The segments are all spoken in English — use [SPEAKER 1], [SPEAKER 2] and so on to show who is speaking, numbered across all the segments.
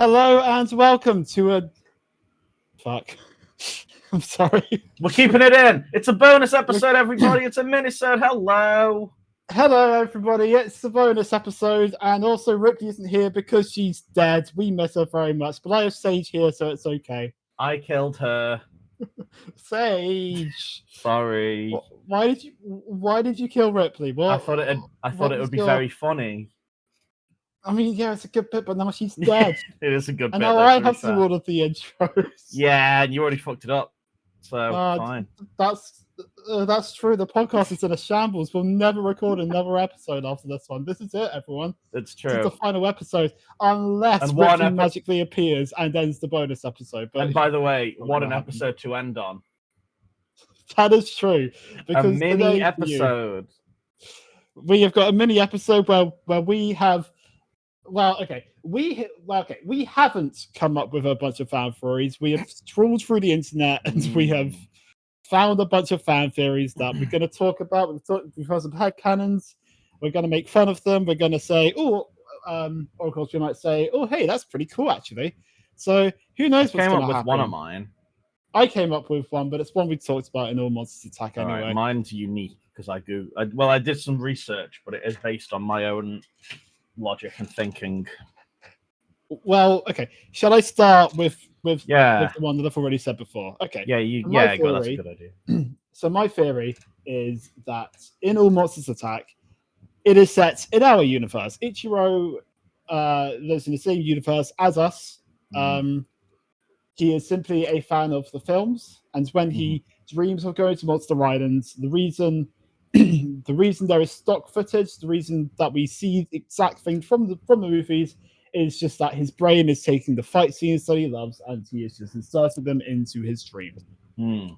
[SPEAKER 1] Hello and welcome to a... Fuck. I'm sorry.
[SPEAKER 2] We're keeping it in. It's a bonus episode, everybody. It's a minisode. Hello.
[SPEAKER 1] Hello, everybody. It's the bonus episode, and also Ripley isn't here because she's dead. We miss her very much, but I have Sage here, so it's okay.
[SPEAKER 2] I killed her.
[SPEAKER 1] Sage.
[SPEAKER 2] Sorry.
[SPEAKER 1] Why did you kill Ripley? What?
[SPEAKER 2] I thought it would be very funny.
[SPEAKER 1] I mean, yeah, it's a good bit, but now she's dead.
[SPEAKER 2] It is a good bit.
[SPEAKER 1] And now I have to do all of the intros.
[SPEAKER 2] Yeah, and you already fucked it up. So fine.
[SPEAKER 1] That's true. The podcast is in a shambles. We'll never record another episode after this one. This is it, everyone.
[SPEAKER 2] It's true.
[SPEAKER 1] This is the final episode, unless Ripley magically appears and ends the bonus episode. But
[SPEAKER 2] and by the way, what an episode to end on.
[SPEAKER 1] That is true.
[SPEAKER 2] Because a mini episode.
[SPEAKER 1] We have got a mini episode where we have. We haven't come up with a bunch of fan theories. We have trawled through the internet and we have found a bunch of fan theories that we're going to talk about. We've got some headcanons. We're going to make fun of them. We're going to say, or of course, we might say, oh, hey, that's pretty cool, actually. So who knows what's going to happen. I came up with
[SPEAKER 2] one of mine.
[SPEAKER 1] I came up with one, but it's one we talked about in All Monsters Attack anyway.
[SPEAKER 2] Right, mine's unique because I did some research, but it is based on my own logic and thinking.
[SPEAKER 1] Well, okay. Shall I start with the one that I've already said before? Okay.
[SPEAKER 2] That's a good idea.
[SPEAKER 1] So my theory is that in All Monsters Attack, it is set in our universe. Ichiro lives in the same universe as us. He is simply a fan of the films, and when he dreams of going to Monster Island, the reason there is stock footage, the reason that we see the exact thing from the movies is just that his brain is taking the fight scenes that he loves and he is just inserting them into his dreams.
[SPEAKER 2] Now,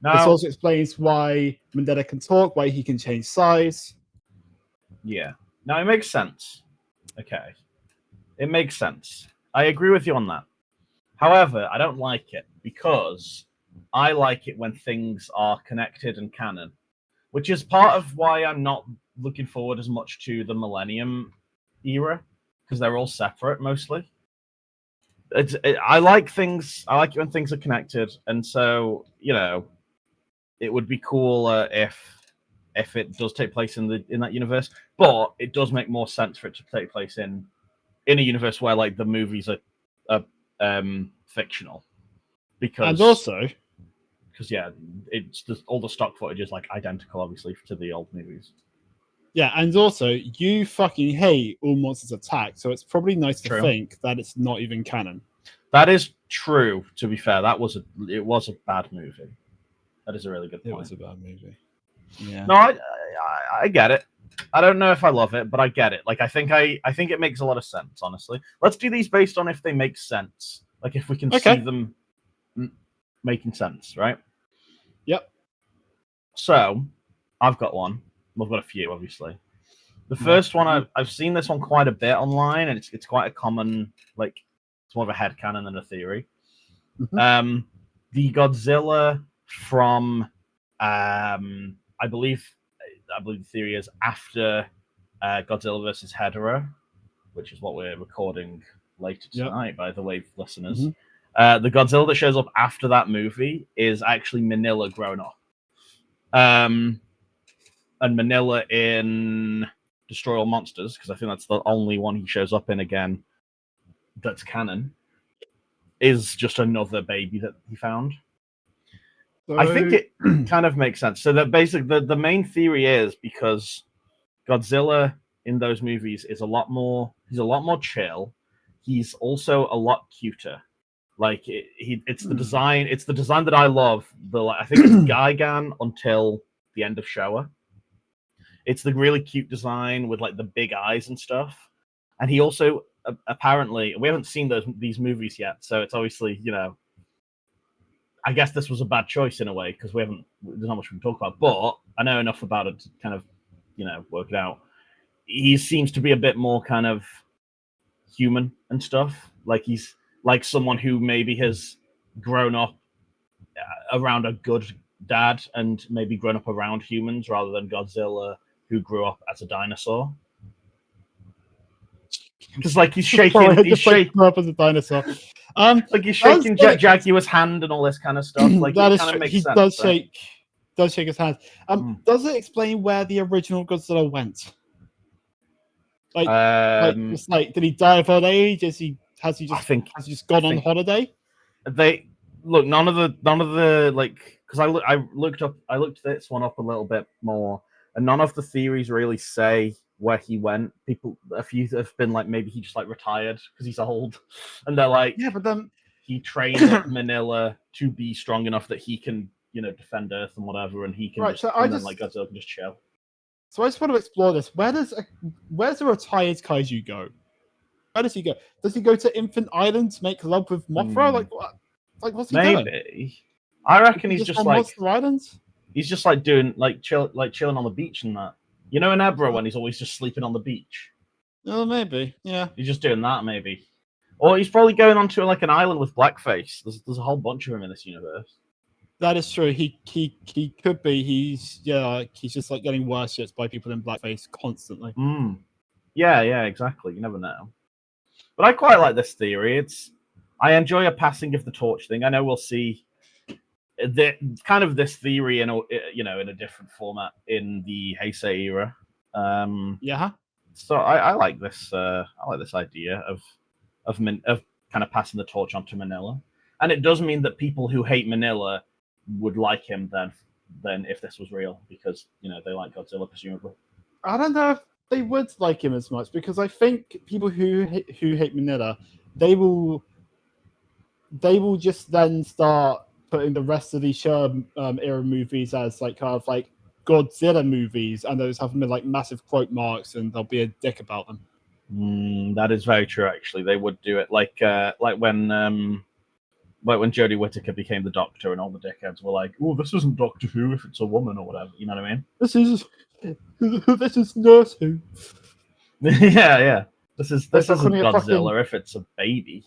[SPEAKER 1] this also explains why Mandela can talk, why he can change size.
[SPEAKER 2] Yeah. Now, it makes sense. Okay. It makes sense. I agree with you on that. However, I don't like it because I like it when things are connected and canon, which is part of why I'm not looking forward as much to the Millennium era, because they're all separate mostly. I like it when things are connected, and so it would be cool if it does take place in that universe. But it does make more sense for it to take place in a universe where like the movies are fictional, because it's just all the stock footage is like identical, obviously, to the old movies.
[SPEAKER 1] Yeah, and also you fucking hate All Monsters Attack, so it's probably nice to think that it's not even canon.
[SPEAKER 2] That is true. To be fair, it was a bad movie. That is a really good point.
[SPEAKER 1] It was a bad movie. Yeah.
[SPEAKER 2] No, I get it. I don't know if I love it, but I get it. Like I think it makes a lot of sense. Honestly, let's do these based on if they make sense. Like if we can see them making sense, right?
[SPEAKER 1] Yep.
[SPEAKER 2] So I've got one. I've got a few, obviously. The first one, I've seen this one quite a bit online, and it's quite a common, like, it's more of a headcanon than a theory. The Godzilla from, I believe the theory is after Godzilla versus Hedorah, which is what we're recording later tonight, by the way, listeners. The Godzilla that shows up after that movie is actually Manila grown up. And Manila in Destroy All Monsters, because I think that's the only one he shows up in again that's canon, is just another baby that he found. So... I think it kind of makes sense. So that basically the main theory is because Godzilla in those movies is a lot more chill. He's also a lot cuter. Like it's the design. It's the design that I love. I think it's Gigan until the end of Showa. It's the really cute design with like the big eyes and stuff. And he also apparently, we haven't seen these movies yet, so it's obviously I guess this was a bad choice in a way because there's not much we can talk about. But I know enough about it to kind of work it out. He seems to be a bit more kind of human and stuff. Like he's like someone who maybe has grown up around a good dad and maybe grown up around humans rather than Godzilla, who grew up as a dinosaur. Because like he's
[SPEAKER 1] Sorry,
[SPEAKER 2] shaking,
[SPEAKER 1] I
[SPEAKER 2] he's
[SPEAKER 1] just like
[SPEAKER 2] shaking,
[SPEAKER 1] grew up as a dinosaur.
[SPEAKER 2] like he's shaking Jaguar's hand and all this kind of stuff. Like
[SPEAKER 1] that
[SPEAKER 2] it
[SPEAKER 1] is
[SPEAKER 2] kind of
[SPEAKER 1] true.
[SPEAKER 2] makes
[SPEAKER 1] He
[SPEAKER 2] sense.
[SPEAKER 1] does
[SPEAKER 2] Right?
[SPEAKER 1] shake his hand. Does it explain where the original Godzilla went? Like
[SPEAKER 2] Um,
[SPEAKER 1] it's like, did he die of old age? Has he
[SPEAKER 2] I think
[SPEAKER 1] just gone on holiday?
[SPEAKER 2] they look none of the like because I looked this one up a little bit more, and none of the theories really say where he went. A few have been like maybe he just like retired because he's old, and they're like,
[SPEAKER 1] Yeah, but then
[SPEAKER 2] he trained at Manila to be strong enough that he can defend Earth and whatever, and he can
[SPEAKER 1] right.
[SPEAKER 2] then like Godzilla can just chill.
[SPEAKER 1] So I just want to explore this. Where's a retired kaiju go? Where does he go? Does he go to Infant Island to make love with Mothra? Like what? Like what's he doing?
[SPEAKER 2] Maybe. I reckon he's just
[SPEAKER 1] on
[SPEAKER 2] like
[SPEAKER 1] Monster Island.
[SPEAKER 2] he's just like doing chilling on the beach and that. You know, in Ebra when he's always just sleeping on the beach.
[SPEAKER 1] Oh, maybe. Yeah.
[SPEAKER 2] He's just doing that, maybe. Or he's probably going onto like an island with blackface. There's a whole bunch of him in this universe.
[SPEAKER 1] That is true. He could be. He's just like getting worshipped by people in blackface constantly.
[SPEAKER 2] Yeah, exactly. You never know. But I quite like this theory. I enjoy a passing of the torch thing. I know we'll see kind of this theory in a different format in the Heisei era.
[SPEAKER 1] Yeah.
[SPEAKER 2] So I like this. I like this idea of kind of passing the torch onto Manila, and it does mean that people who hate Manila would like him then if this was real, because they like Godzilla presumably.
[SPEAKER 1] I don't know if they would like him as much, because I think people who hate Manila, they will just then start putting the rest of the Showa era movies as like kind of like Godzilla movies, and those have like massive quote marks, and they'll be a dick about them.
[SPEAKER 2] That is very true. Actually, they would do it like when Jodie Whittaker became the Doctor, and all the dickheads were like, "Oh, this isn't Doctor Who if it's a woman or whatever." You know what I mean?
[SPEAKER 1] This is Nurse Who.
[SPEAKER 2] yeah. This isn't Godzilla if it's a baby.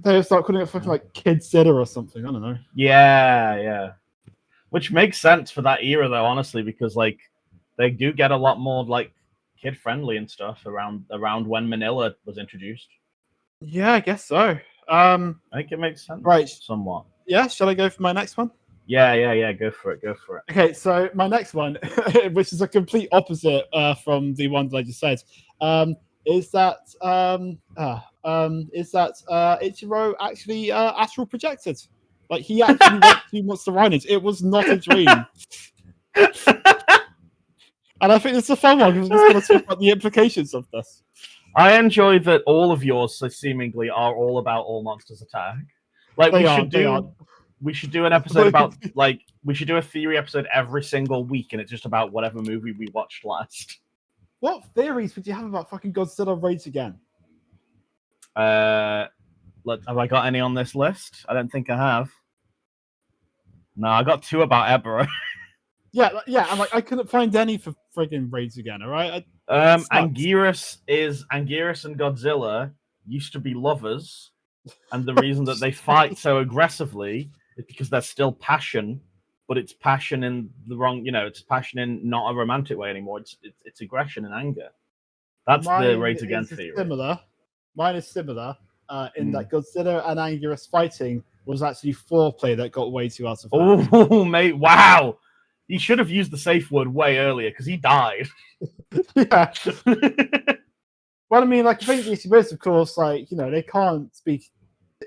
[SPEAKER 1] They start calling it fucking like Kidzilla or something. I don't know.
[SPEAKER 2] Yeah. Which makes sense for that era, though, honestly, because like they do get a lot more like kid friendly and stuff around when Manila was introduced.
[SPEAKER 1] Yeah, I guess so.
[SPEAKER 2] I think it makes sense,
[SPEAKER 1] right?
[SPEAKER 2] Somewhat.
[SPEAKER 1] Yeah. Shall I go for my next one?
[SPEAKER 2] Yeah. Go for it.
[SPEAKER 1] Okay, so my next one, which is a complete opposite from the one that I just said, is that Ichiro actually astral projected. Like he actually went to Monster Island. It was not a dream. And I think it's a fun one because we're going to talk about the implications of this.
[SPEAKER 2] I enjoy that all of yours seemingly are all about All Monsters Attack. Like we should do an episode about we should do a theory episode every single week, and it's just about whatever movie we watched last.
[SPEAKER 1] What theories would you have about fucking Godzilla Raids Again?
[SPEAKER 2] Have I got any on this list? I don't think I have. No, I got 2 about Ebra.
[SPEAKER 1] Yeah. I'm like, I couldn't find any for friggin' Raids Again. All right.
[SPEAKER 2] Anguirus and Godzilla used to be lovers, and the reason that they fight so aggressively is because there's still passion, but it's passion in the wrong. It's passion in not a romantic way anymore. It's aggression and anger. That's the Raids Again theory.
[SPEAKER 1] Mine is similar in that Godzilla and Anguirus fighting was actually foreplay that got way too out of hand.
[SPEAKER 2] Oh, mate! Wow, he should have used the safe word way earlier because he died.
[SPEAKER 1] Yeah. Well, I mean, like, I think the issue is, of course, like, they can't speak.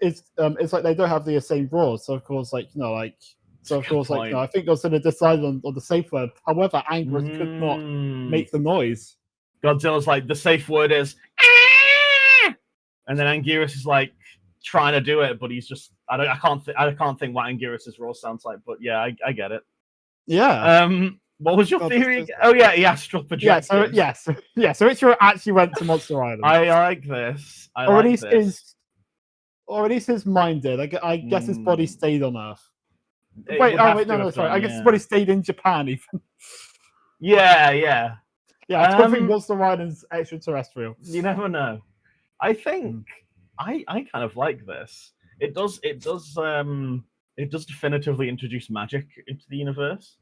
[SPEAKER 1] It's like they don't have the same rules, so of course, like, I think Godzilla decided on the safe word. However, Anguirus could not make the noise.
[SPEAKER 2] Godzilla's like, the safe word is, and then Anguirus is like trying to do it, but he's just I can't think what Anguirus's roar sounds like, but yeah, I get it.
[SPEAKER 1] Yeah.
[SPEAKER 2] What was your theory? Oh yeah, he astral projected.
[SPEAKER 1] So Ichiro actually went to Monster Island.
[SPEAKER 2] I like this.
[SPEAKER 1] Or at least his mind did. I guess his body stayed on Earth. Sorry. I guess his body stayed in Japan even.
[SPEAKER 2] Yeah.
[SPEAKER 1] I don't think Monster Island's extraterrestrial.
[SPEAKER 2] You never know. I think I kind of like this. It does definitively introduce magic into the universe.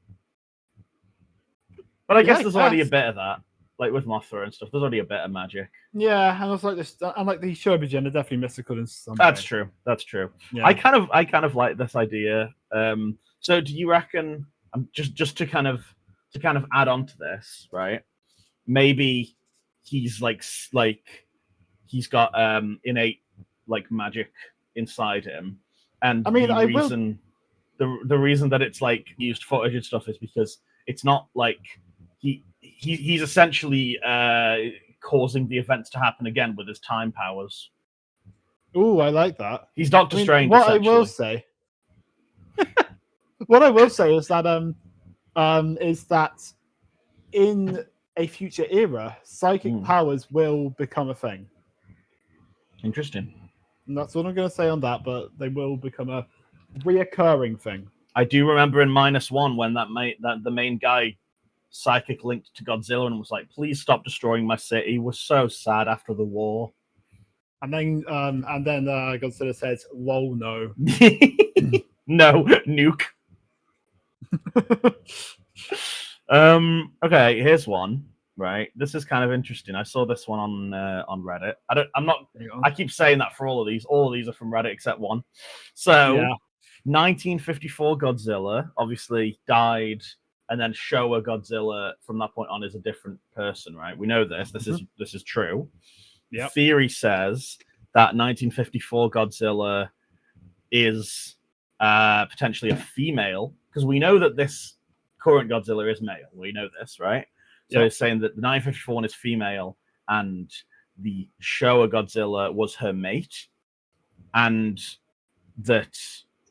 [SPEAKER 2] But I guess there's already a bit of that. like with Mothra and stuff. There's already a bit of magic.
[SPEAKER 1] Yeah, and also like this, and like the Shobijin are definitely mystical in some
[SPEAKER 2] That's
[SPEAKER 1] way.
[SPEAKER 2] true. That's true.
[SPEAKER 1] Yeah.
[SPEAKER 2] I kind of like this idea. So do you reckon? Just to kind of add on to this, right? Maybe he's like he's got innate like magic inside him, and
[SPEAKER 1] I mean,
[SPEAKER 2] the reason that it's like used footage and stuff is because it's not like he's essentially causing the events to happen again with his time powers.
[SPEAKER 1] Ooh, I like that.
[SPEAKER 2] He's Doctor Strange.
[SPEAKER 1] What I will say, is that in a future era, psychic powers will become a thing.
[SPEAKER 2] Interesting.
[SPEAKER 1] And that's all I'm going to say on that, but they will become a reoccurring thing.
[SPEAKER 2] I do remember in -1 when the main guy psychic linked to Godzilla and was like, "Please stop destroying my city." We're so sad after the war.
[SPEAKER 1] And then Godzilla says, "Lol, no."
[SPEAKER 2] No, nuke. Okay, here's one. Right, this is kind of interesting. I saw this one on Reddit. I keep saying that for all of these. All of these are from Reddit except one. So, 1954 Godzilla obviously died, and then Showa Godzilla from that point on is a different person. Right, we know this. This is true.
[SPEAKER 1] Yep.
[SPEAKER 2] Theory says that 1954 Godzilla is potentially a female, because we know that this current Godzilla is male. We know this, right? So it's saying that the 954 one is female, and the Showa Godzilla was her mate, and that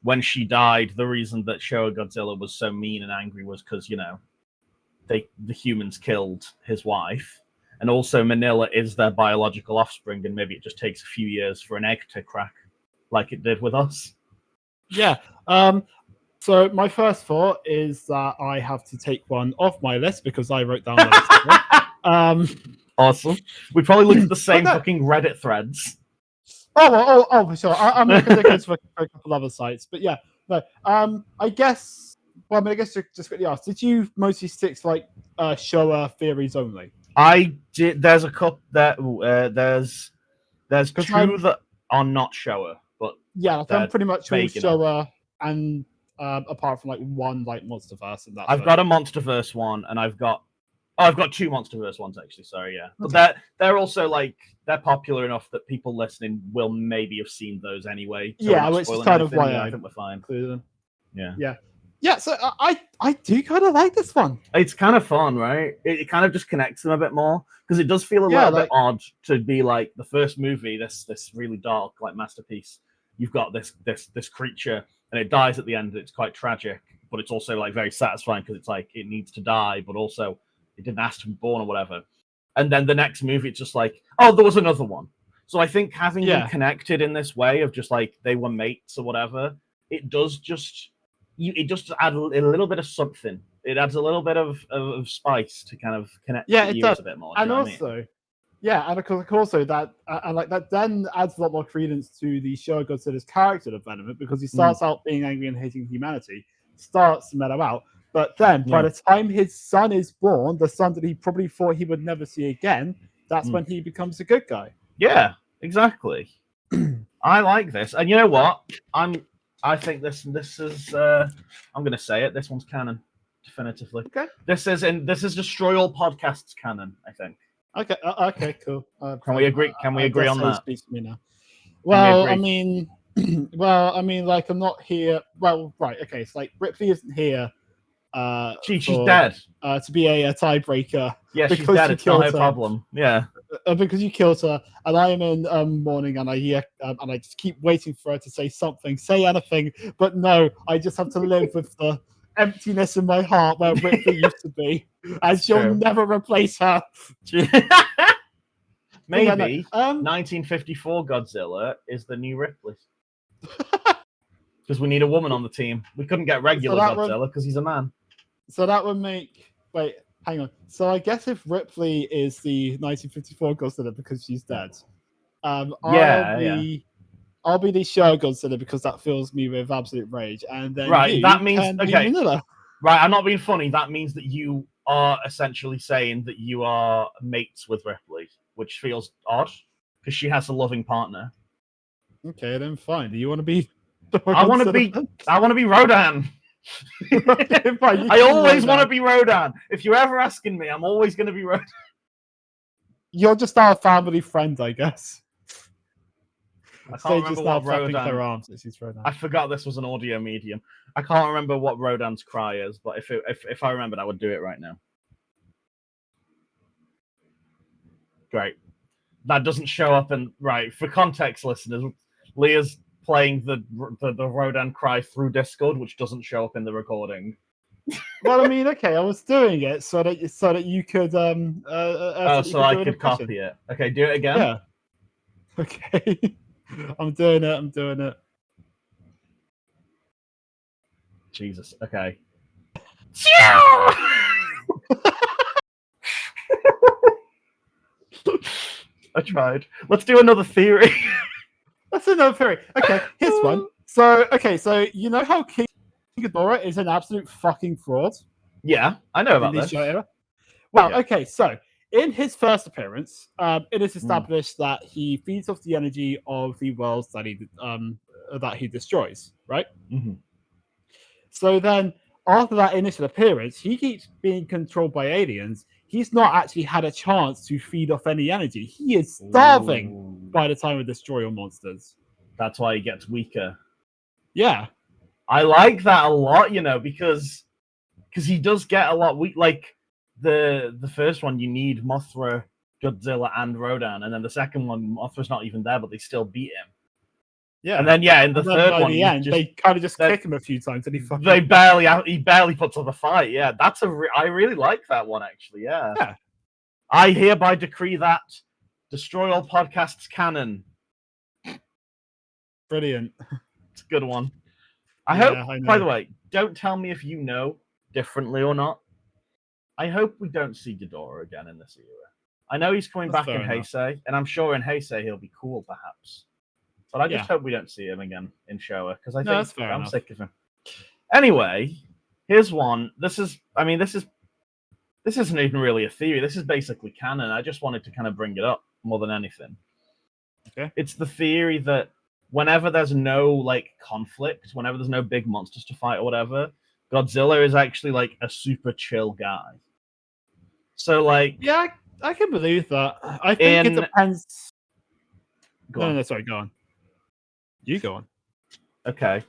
[SPEAKER 2] when she died, the reason that Showa Godzilla was so mean and angry was because, the humans killed his wife. And also Manila is their biological offspring, and maybe it just takes a few years for an egg to crack like it did with us.
[SPEAKER 1] Yeah. So my first thought is that I have to take one off my list because I wrote down my list.
[SPEAKER 2] Awesome. We probably looked at the same fucking Reddit threads.
[SPEAKER 1] Oh, for sure. I'm going to go to a couple other sites, but yeah. No. I guess. Well, I guess just quickly ask: did you mostly stick to like Showa theories only?
[SPEAKER 2] I did. There's a couple that there's two that are not Showa, but
[SPEAKER 1] yeah, I'm pretty much all Showa,
[SPEAKER 2] and
[SPEAKER 1] apart from like one like MonsterVerse, and that.
[SPEAKER 2] I've got a MonsterVerse one, and I've got two MonsterVerse ones actually. Sorry, yeah, but they're also like they're popular enough that people listening will maybe have seen those anyway. So
[SPEAKER 1] yeah, which is kind of why
[SPEAKER 2] I think we're fine.
[SPEAKER 1] Yeah. So I do kind of like this one.
[SPEAKER 2] It's kind of fun, right? It kind of just connects them a bit more, because it does feel a little bit odd to be like the first movie, this really dark like masterpiece. You've got this creature, and it dies at the end. It's quite tragic, but it's also like very satisfying because it's like it needs to die, but also it didn't ask to be born or whatever. And then the next movie, it's just like, oh, there was another one. So I think having them connected in this way of just like they were mates or whatever, it just adds a little bit of something. It adds a little bit of spice to kind of connect the viewers a bit more.
[SPEAKER 1] And also, and also that and like that then adds a lot more credence to the Showa Godzilla's character development, because he starts out being angry and hating humanity, starts to mellow out, but then by the time his son is born, the son that he probably thought he would never see again, that's when he becomes a good guy.
[SPEAKER 2] Yeah, exactly. I like this, and you know what? I think this is I'm gonna say it. This one's canon, definitively.
[SPEAKER 1] Okay.
[SPEAKER 2] This is Destroy All Podcasts canon, I think.
[SPEAKER 1] Okay, cool.
[SPEAKER 2] Can we agree? Can we agree on that?
[SPEAKER 1] Speaks to me now. Well, I mean, like I'm not here. Well, right. Okay, it's like Ripley isn't here.
[SPEAKER 2] She's dead.
[SPEAKER 1] To be a tiebreaker.
[SPEAKER 2] Yeah, she's dead. It's not her problem. Yeah.
[SPEAKER 1] Because you killed her, and I am in mourning, and I hear, and I just keep waiting for her to say something, say anything, but no, I just have to live with the emptiness in my heart where Ripley used to be, as you'll never replace her.
[SPEAKER 2] Maybe 1954 Godzilla is the new Ripley. Because we need a woman on the team. We couldn't get regular Godzilla because he's a man.
[SPEAKER 1] So that would make... Wait, hang on. So I guess if Ripley is the 1954 Godzilla because she's dead, I'll be the Showa Godzilla because that fills me with absolute rage. And then
[SPEAKER 2] that means...
[SPEAKER 1] Okay.
[SPEAKER 2] Right, I'm not being funny. That means that you are essentially saying that you are mates with Ripley, which feels odd because she has a loving partner.
[SPEAKER 1] Okay, then fine. Do you want to be?
[SPEAKER 2] I want to be Rodan.
[SPEAKER 1] Fine,
[SPEAKER 2] I always want to be Rodan. If you're ever asking me, I'm always going to be Rodan.
[SPEAKER 1] You're just our family friend, I guess.
[SPEAKER 2] I can't remember what
[SPEAKER 1] Her arms.
[SPEAKER 2] I forgot this was an audio medium. I can't remember what Rodan's cry is, but if I remembered, I would do it right now. Great. That doesn't show up in right for context, listeners. Lia's playing the Rodan cry through Discord, which doesn't show up in the recording.
[SPEAKER 1] Well, I mean, okay, I was doing it so that you could
[SPEAKER 2] so I could copy it. Okay, do it again.
[SPEAKER 1] Yeah. Okay. I'm doing it.
[SPEAKER 2] Jesus. Okay. I tried. Let's do another theory.
[SPEAKER 1] That's another theory. Okay, here's one. So you know how King Ghidorah is an absolute fucking fraud?
[SPEAKER 2] Yeah, I know about this.
[SPEAKER 1] Well, yeah. Okay, so in his first appearance, it is established that he feeds off the energy of the worlds that he destroys, right?
[SPEAKER 2] Mm-hmm.
[SPEAKER 1] So then, after that initial appearance, he keeps being controlled by aliens. He's not actually had a chance to feed off any energy. He is starving by the time of Destroy All Monsters.
[SPEAKER 2] That's why he gets weaker.
[SPEAKER 1] Yeah.
[SPEAKER 2] I like that a lot, because he does get a lot weak. Like, the first one, you need Mothra, Godzilla, and Rodan. And then the second one, Mothra's not even there, but they still beat him.
[SPEAKER 1] Yeah.
[SPEAKER 2] And then, in the third one,
[SPEAKER 1] they kind of just kick him a few times, and he
[SPEAKER 2] barely puts up a fight. Yeah, I really like that one, actually. Yeah.
[SPEAKER 1] Yeah.
[SPEAKER 2] I hereby decree that Destroy All Podcasts canon.
[SPEAKER 1] Brilliant.
[SPEAKER 2] It's a good one. I hope, by the way, don't tell me if you know differently or not. I hope we don't see Ghidorah again in this era. I know he's coming back in Heisei, and I'm sure in Heisei he'll be cool, perhaps. But I just hope we don't see him again in Showa, because I think I'm sick of him. Anyway, here's one. This isn't even really a theory. This is basically canon. I just wanted to kind of bring it up more than anything.
[SPEAKER 1] Okay.
[SPEAKER 2] It's the theory that whenever there's no conflict, whenever there's no big monsters to fight or whatever, Godzilla is actually a super chill guy. So
[SPEAKER 1] yeah, I can believe that. I think it depends. No, sorry, go on. You go on.
[SPEAKER 2] Okay.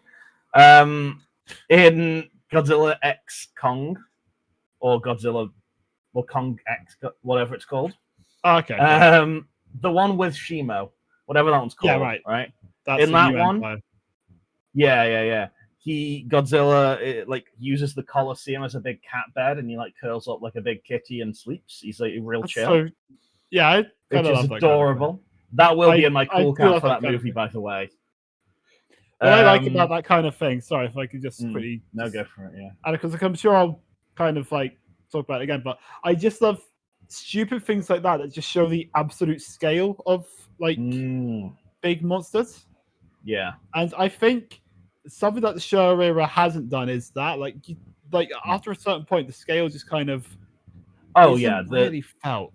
[SPEAKER 2] In Godzilla X Kong, or Godzilla, or Kong X, whatever it's called.
[SPEAKER 1] Oh, okay.
[SPEAKER 2] The one with Shimo, whatever that one's called.
[SPEAKER 1] Yeah, right.
[SPEAKER 2] That's in that one. Empire. Yeah. Godzilla uses the Colosseum as a big cat bed, and he curls up like a big kitty and sleeps. He's real chill.
[SPEAKER 1] So, yeah, I kind of love
[SPEAKER 2] adorable. That will be in my cool count for that movie, by the way.
[SPEAKER 1] What I like about that kind of thing, sorry if I could just quickly...
[SPEAKER 2] No, go for it, yeah.
[SPEAKER 1] And because I'm sure I'll kind of talk about it again, but I just love stupid things like that just show the absolute scale of big monsters.
[SPEAKER 2] Yeah.
[SPEAKER 1] And I think something that the Showa era hasn't done is that after a certain point the scale just kind of really felt.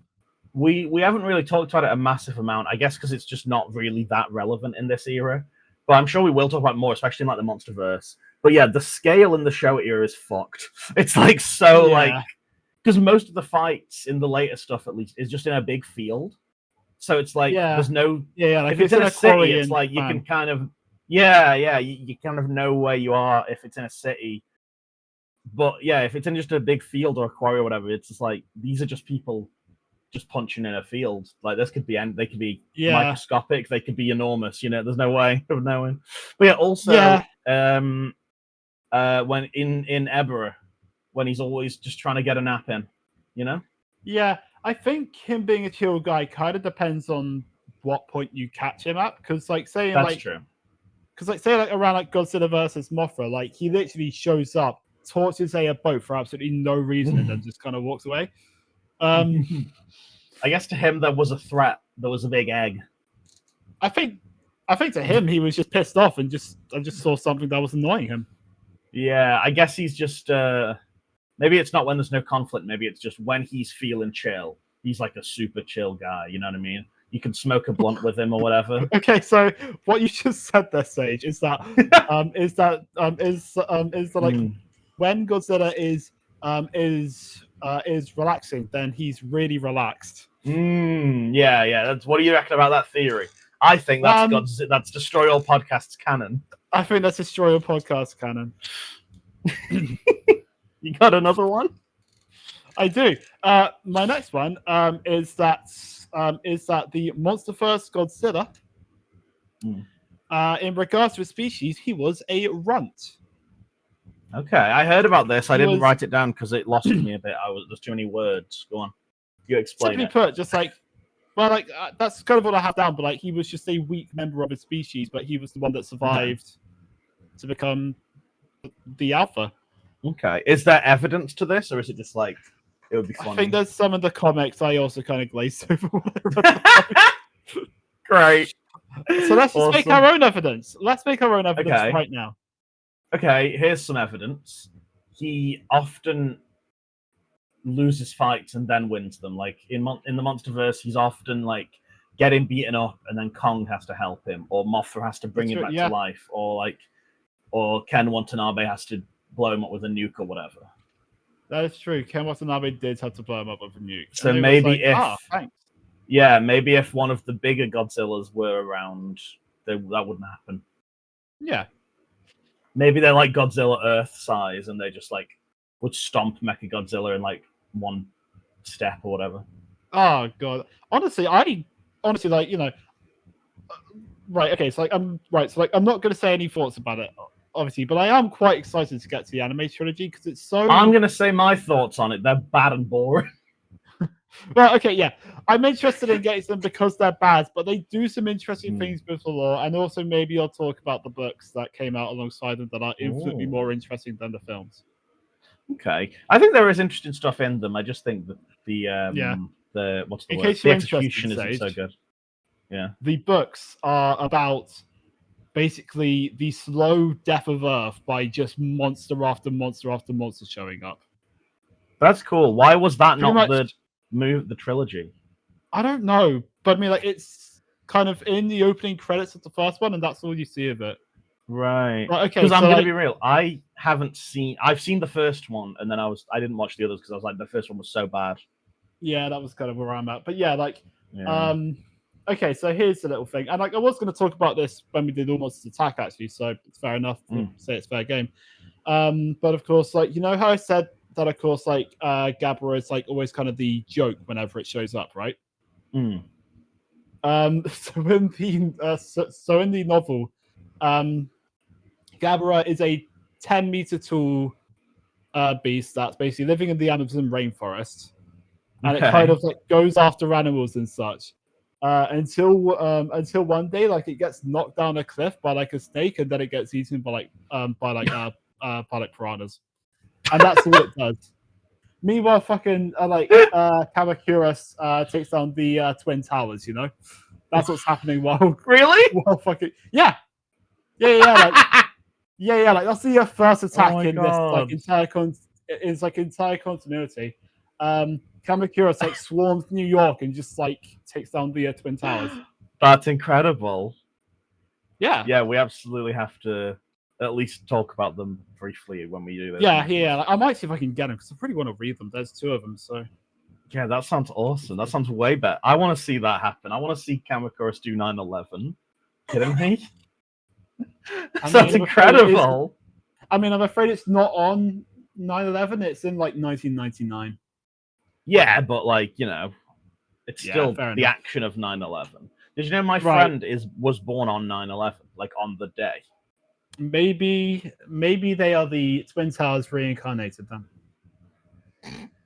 [SPEAKER 2] We haven't really talked about it a massive amount, I guess because it's just not really that relevant in this era. But I'm sure we will talk about more, especially in the Monsterverse. But yeah, the scale in the Showa era is fucked. It's because most of the fights in the later stuff, at least, is just in a big field. So it's there's no if it's in a city, it's you can kind of you kind of know where you are if it's in a city. But yeah, if it's in just a big field or a quarry or whatever, it's just these are just people just punching in a field. They could be microscopic, they could be enormous, there's no way of knowing. But also when in Ebera, when he's always just trying to get a nap in,
[SPEAKER 1] Yeah, I think him being a chill guy kind of depends on what point you catch him at, because say
[SPEAKER 2] true.
[SPEAKER 1] Because say around Godzilla versus Mothra, he literally shows up, torches a boat for absolutely no reason, and then just kind of walks away.
[SPEAKER 2] I guess to him there was a threat. There was a big egg.
[SPEAKER 1] I think to him he was just pissed off and just saw something that was annoying him.
[SPEAKER 2] Yeah, I guess he's just Maybe it's not when there's no conflict. Maybe it's just when he's feeling chill. He's like a super chill guy. You know what I mean? You can smoke a blunt with him or whatever.
[SPEAKER 1] Okay, so what you just said there, Sage, is that like when Godzilla is relaxing, then he's really relaxed.
[SPEAKER 2] Yeah. That's what do you reckon about that theory? I think that's Destroy All Podcasts canon.
[SPEAKER 1] I think that's Destroy All Podcast canon.
[SPEAKER 2] You got another one?
[SPEAKER 1] I do. My next one is that the MonsterVerse Godzilla, in regards to a species, he was a runt.
[SPEAKER 2] Okay, I heard about this. I didn't write it down because it lost me a bit. There's too many words. Go on, you explain it.
[SPEAKER 1] Simply put, just like, well, like that's kind of what I have down. But like, he was just a weak member of his species, but he was the one that survived to become the alpha.
[SPEAKER 2] Okay, is there evidence to this, or is it just like it would be funny?
[SPEAKER 1] I think there's some of the comics I also kind of glazed over.
[SPEAKER 2] Great.
[SPEAKER 1] So let's just make our own evidence. Let's make our own evidence right now.
[SPEAKER 2] Okay, here's some evidence. He often loses fights and then wins them. Like in the MonsterVerse, he's often like getting beaten up, and then Kong has to help him, or Mothra has to bring him back to life, or Ken Watanabe has to blow him up with a nuke or whatever.
[SPEAKER 1] That is true. Ken Watanabe did have to blow him up with a nuke.
[SPEAKER 2] So maybe maybe if one of the bigger Godzillas were around, that wouldn't happen.
[SPEAKER 1] Yeah.
[SPEAKER 2] Maybe they're like Godzilla Earth size, and they just like would stomp Mechagodzilla in like one step or whatever.
[SPEAKER 1] Oh god. Honestly, like, you know, right. Okay. So I'm not going to say any thoughts about it, obviously, but I am quite excited to get to the anime trilogy because it's so.
[SPEAKER 2] I'm going to say my thoughts on it. They're bad and boring.
[SPEAKER 1] Well, okay, yeah. I'm interested in getting them because they're bad, but they do some interesting things with the lore, and also maybe I'll talk about the books that came out alongside them that are infinitely more interesting than the films.
[SPEAKER 2] Okay, I think there is interesting stuff in them. I just think that the execution isn't so good. Yeah,
[SPEAKER 1] the books are about basically the slow death of Earth by just monster after monster after monster showing up.
[SPEAKER 2] That's cool. Why was that not the trilogy?
[SPEAKER 1] I don't know, but I mean, like, it's kind of in the opening credits of the first one, and that's all you see of it.
[SPEAKER 2] Right.
[SPEAKER 1] Okay.
[SPEAKER 2] Because I'm going to be real. I've seen the first one, and then I didn't watch the others because I was like, the first one was so bad.
[SPEAKER 1] Yeah, that was kind of where I'm at. But yeah, like, okay, so here's the little thing. And like, I was going to talk about this when we did Almost Attack, actually, so it's fair enough to say it's fair game. But of course, like, you know how I said that, of course, like, Gabra is like always kind of the joke whenever it shows up, right? So in the novel, Gabra is a 10-meter tall beast that's basically living in the Amazon rainforest, and it kind of like goes after animals and such until one day, like, it gets knocked down a cliff by like a snake, and then it gets eaten by piranhas, and that's all it does. Meanwhile, fucking Kamakura takes down the Twin Towers. You know, that's what's happening while fucking like that's the first attack in this entire continuity. Kamakura like swarms New York and just like takes down the Twin Towers.
[SPEAKER 2] That's incredible.
[SPEAKER 1] Yeah,
[SPEAKER 2] we absolutely have to at least talk about them briefly when we do this.
[SPEAKER 1] Yeah. Like, I might see if I can get them because I really want to read them. There's 2 of them, so.
[SPEAKER 2] Yeah, that sounds awesome. That sounds way better. I want to see that happen. I want to see Kamakura do 9/11. Kidding me? That's incredible.
[SPEAKER 1] I'm afraid it's not on 9/11. It's in like 1999.
[SPEAKER 2] Yeah, but like, you know, it's still the action of 9/11. Did you know my friend was born on 9/11, like on the day?
[SPEAKER 1] Maybe they are the Twin Towers reincarnated then.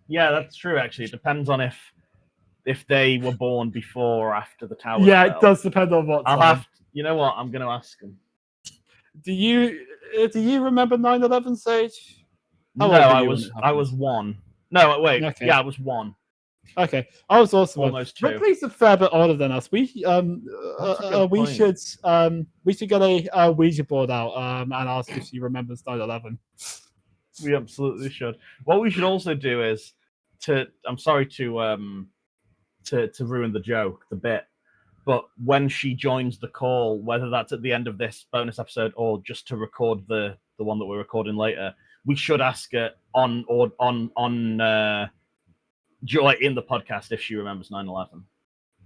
[SPEAKER 2] Yeah, that's true. Actually, it depends on if they were born before or after the towers.
[SPEAKER 1] Yeah,
[SPEAKER 2] fell.
[SPEAKER 1] It does depend on what.
[SPEAKER 2] You know what? I'm going to ask him.
[SPEAKER 1] Do you remember 9/11, Sage?
[SPEAKER 2] No, I was 1. No, wait. Okay. Yeah, I was 1.
[SPEAKER 1] Okay, I was also
[SPEAKER 2] almost 2.
[SPEAKER 1] Ripley's a fair bit older than us. We should get a Ouija board out and ask if she remembers 9/11.
[SPEAKER 2] We absolutely should. What we should also do is I'm sorry to ruin the joke, the bit, but when she joins the call, whether that's at the end of this bonus episode or just to record the one that we're recording later, we should ask her on like in the podcast if she remembers 9/11.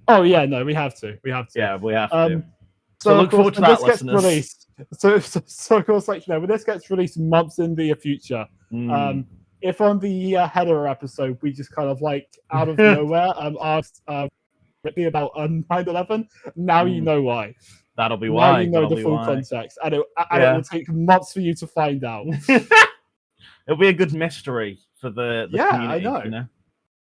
[SPEAKER 1] Oh yeah, no, we have to. We have to.
[SPEAKER 2] Yeah, we have to.
[SPEAKER 1] So
[SPEAKER 2] look forward to
[SPEAKER 1] when
[SPEAKER 2] that,
[SPEAKER 1] this gets
[SPEAKER 2] listeners.
[SPEAKER 1] released, so of course, like when this gets released months in the future, if on the header episode we just kind of like out of nowhere asked Ripley about 9/11, now you know why.
[SPEAKER 2] That'll be
[SPEAKER 1] now
[SPEAKER 2] why.
[SPEAKER 1] you know
[SPEAKER 2] That'll
[SPEAKER 1] the
[SPEAKER 2] be
[SPEAKER 1] full
[SPEAKER 2] why.
[SPEAKER 1] context, and it will take months for you to find out.
[SPEAKER 2] It'll be a good mystery for the community.
[SPEAKER 1] I know.
[SPEAKER 2] You know?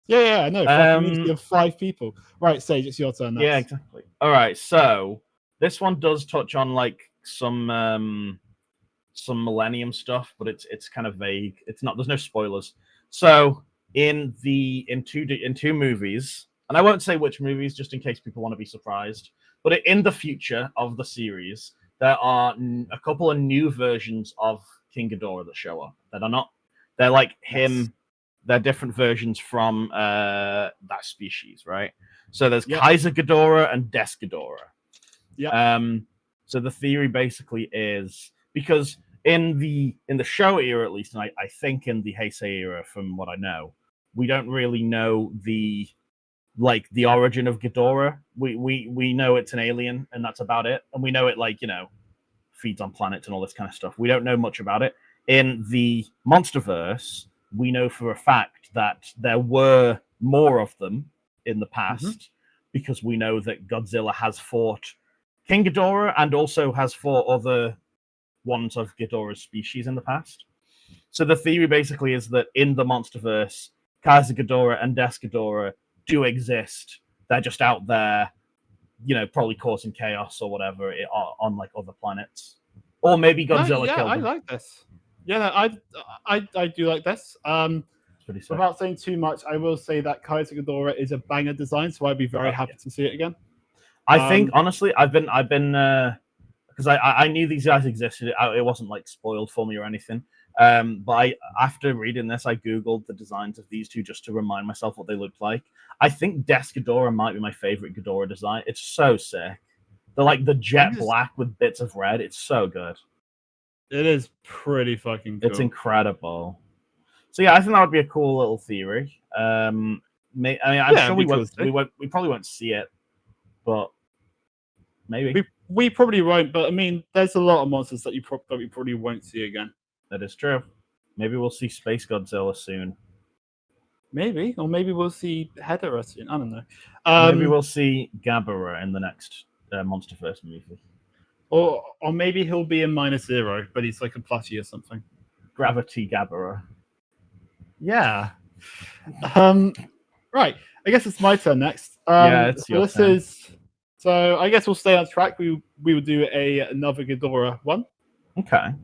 [SPEAKER 1] Yeah, I know. For a community of 5 people. Right, Sage, it's your turn next.
[SPEAKER 2] Yeah, exactly. All right, so this one does touch on like some Millennium stuff, but it's kind of vague. It's not. There's no spoilers. So in two movies, and I won't say which movies, just in case people want to be surprised. But in the future of the series, there are a couple of new versions of King Ghidorah that show up. That are not. They're like him.
[SPEAKER 1] Yes.
[SPEAKER 2] They're different versions from that species, right? So there's Kaiser Ghidorah and Des Ghidorah.
[SPEAKER 1] Yeah.
[SPEAKER 2] So the theory basically is because in the show era, at least, and I think in the Heisei era, from what I know, we don't really know the origin of Ghidorah. We know it's an alien, and that's about it. And we know it feeds on planets and all this kind of stuff. We don't know much about it. In the Monsterverse, we know for a fact that there were more of them in the past because we know that Godzilla has fought King Ghidorah and also has fought other ones of Ghidorah's species in the past. So the theory basically is that in the Monsterverse, Kaiser Ghidorah and Des Ghidorah do exist. They're just out there, probably causing chaos or whatever on like other planets. Or maybe Godzilla killed them.
[SPEAKER 1] I like this. Yeah, no, I do like this. Without saying too much, I will say that Kaiser Ghidorah is a banger design, so I'd be very happy to see it again.
[SPEAKER 2] I think honestly, I've been because I knew these guys existed. It wasn't like spoiled for me or anything. But after reading this, I googled the designs of these two just to remind myself what they looked like. I think Des Ghidorah might be my favorite Ghidorah design. It's so sick. They're like the jet black with bits of red. It's so good.
[SPEAKER 1] It is pretty fucking cool.
[SPEAKER 2] It's incredible. So yeah, I think that would be a cool little theory. I'm sure we probably won't see it, but maybe
[SPEAKER 1] we probably won't. But I mean, there's a lot of monsters that we probably won't see again.
[SPEAKER 2] That is true. Maybe we'll see Space Godzilla soon.
[SPEAKER 1] Maybe, or maybe we'll see Hedorah soon. I don't know.
[SPEAKER 2] Maybe we'll see Gabara in the next Monsterverse movie.
[SPEAKER 1] Or maybe he'll be in -0, but he's like a plushie or something.
[SPEAKER 2] Gravity Gabara.
[SPEAKER 1] Yeah. Right. I guess it's my turn next.
[SPEAKER 2] It's your turn.
[SPEAKER 1] So I guess we'll stay on track. We will do another Ghidorah one.
[SPEAKER 2] Okay.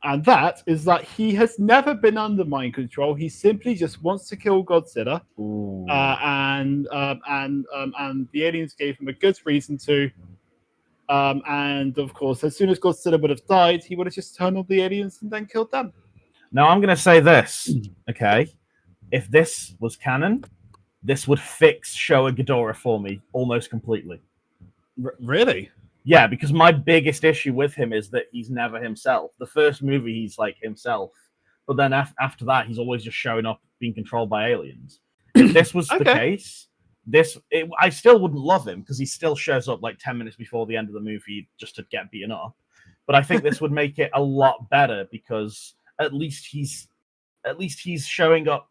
[SPEAKER 1] And that is that he has never been under mind control. He simply just wants to kill Godzilla. And the aliens gave him a good reason to. And of course, as soon as Godzilla would have died, he would have just turned on the aliens and then killed them.
[SPEAKER 2] Now I'm going to say this, okay? If this was canon, this would fix Showa Ghidorah for me almost completely.
[SPEAKER 1] Really?
[SPEAKER 2] Yeah, because my biggest issue with him is that he's never himself. The first movie, he's like himself. But then after that, he's always just showing up being controlled by aliens. If this was the case, I still wouldn't love him because he still shows up like 10 minutes before the end of the movie just to get beaten up. But I think this would make it a lot better because at least he's showing up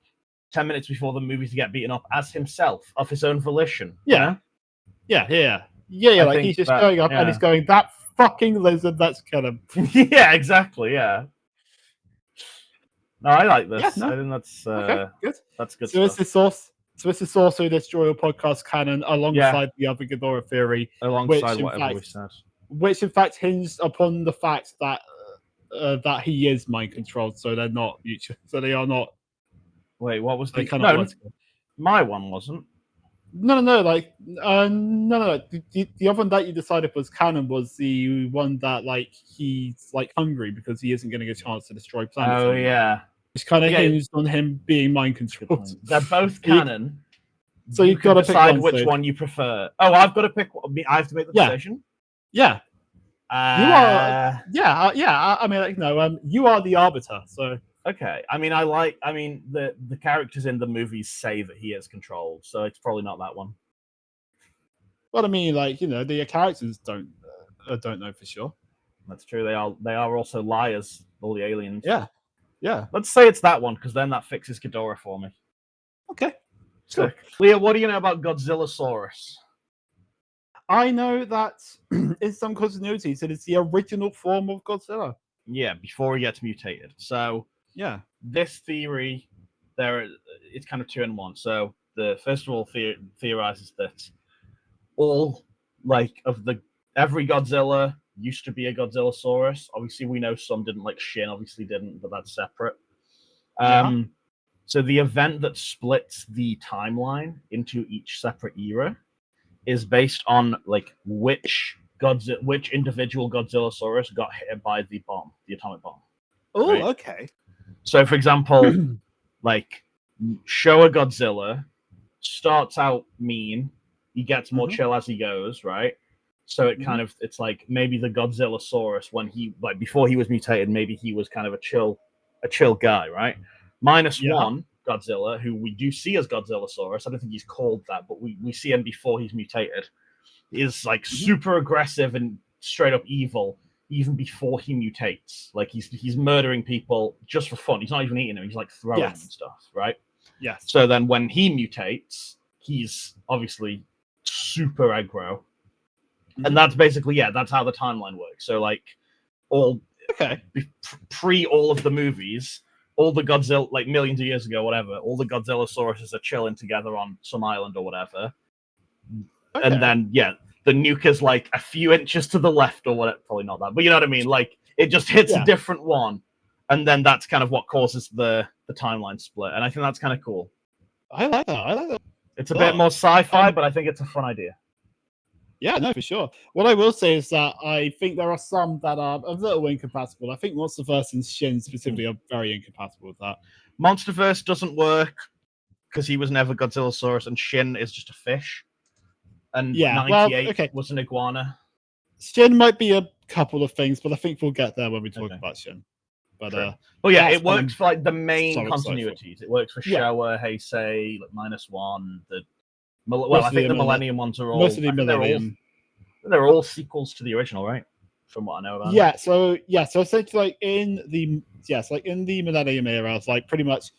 [SPEAKER 2] 10 minutes before the movie to get beaten up as himself of his own volition.
[SPEAKER 1] Yeah. Yeah. Like he's just showing up and he's going, that fucking lizard, let's kill him.
[SPEAKER 2] Yeah, exactly. Yeah. No, I like this.
[SPEAKER 1] Yeah, no.
[SPEAKER 2] I think that's
[SPEAKER 1] good.
[SPEAKER 2] That's good.
[SPEAKER 1] So this is also the Destroy All Podcast canon alongside the other Ghidorah theory,
[SPEAKER 2] alongside whatever we said,
[SPEAKER 1] which in fact hinged upon the fact that that he is mind controlled. So they're not mutual. So they are not.
[SPEAKER 2] Wait, what was the?
[SPEAKER 1] No,
[SPEAKER 2] my one wasn't.
[SPEAKER 1] No. Like, no. The other one that you decided was canon was the one that like he's like hungry because he isn't getting a chance to destroy planets.
[SPEAKER 2] Oh yeah.
[SPEAKER 1] Which kind of hinged on him being mind controlled.
[SPEAKER 2] They're both canon.
[SPEAKER 1] So you've got to
[SPEAKER 2] decide
[SPEAKER 1] pick
[SPEAKER 2] which one you prefer. Oh, I've got to pick. I have to make the decision.
[SPEAKER 1] Yeah. You are. I mean, like, no. You are the arbiter. So.
[SPEAKER 2] Okay. I mean, the characters in the movies say that he is controlled, so it's probably not that one.
[SPEAKER 1] Well, I mean, like, the characters don't know for sure.
[SPEAKER 2] That's true. They are also liars. All the aliens.
[SPEAKER 1] Yeah.
[SPEAKER 2] Let's say it's that one, because then that fixes Ghidorah for me.
[SPEAKER 1] Okay.
[SPEAKER 2] Sure. So, Leah, what do you know about Godzillasaurus?
[SPEAKER 1] I know that in some continuities, it is the original form of Godzilla.
[SPEAKER 2] Yeah, before he gets mutated. So
[SPEAKER 1] yeah,
[SPEAKER 2] this theory, it's kind of 2 in 1. So the first of all theorizes that every Godzilla used to be a Godzillasaurus. Obviously, we know some didn't, like Shin obviously didn't, but that's separate. So the event that splits the timeline into each separate era is based on like which individual Godzillasaurus got hit by the atomic bomb.
[SPEAKER 1] Oh, right? Okay.
[SPEAKER 2] So, for example, like Showa Godzilla starts out mean, he gets more chill as he goes, right? So it kind of, it's like maybe the Godzillasaurus before he was mutated, maybe he was kind of a chill guy, right? -1 Godzilla, who we do see as Godzillasaurus. I don't think he's called that, but we see him before he's mutated. Is like super aggressive and straight up evil even before he mutates. Like he's murdering people just for fun. He's not even eating them. He's like throwing them and stuff, right?
[SPEAKER 1] Yes.
[SPEAKER 2] So then when he mutates, he's obviously super aggro. And that's basically, that's how the timeline works. So like pre all of the movies, all the Godzilla, like millions of years ago, whatever, all the Godzillasauruses are chilling together on some island or whatever. Okay. And then, the nuke is like a few inches to the left or whatever. Probably not that, but you know what I mean? Like, it just hits a different one. And then that's kind of what causes the timeline split. And I think that's kind of cool.
[SPEAKER 1] I like that.
[SPEAKER 2] It's a bit more sci-fi, but I think it's a fun idea.
[SPEAKER 1] Yeah, no, for sure. What I will say is that I think there are some that are a little incompatible. I think Monsterverse and Shin specifically are very incompatible with that.
[SPEAKER 2] Monsterverse doesn't work because he was never Godzillasaurus, and Shin is just a fish. And 98 was an iguana.
[SPEAKER 1] Shin might be a couple of things, but I think we'll get there when we talk about Shin. But
[SPEAKER 2] it works for like the main continuities. It works for Showa, Heisei, like -1. I think the Millennium ones are all. They're all sequels to the original, right? From what I know about.
[SPEAKER 1] Yeah. So essentially, like in the Millennium era, it's like pretty much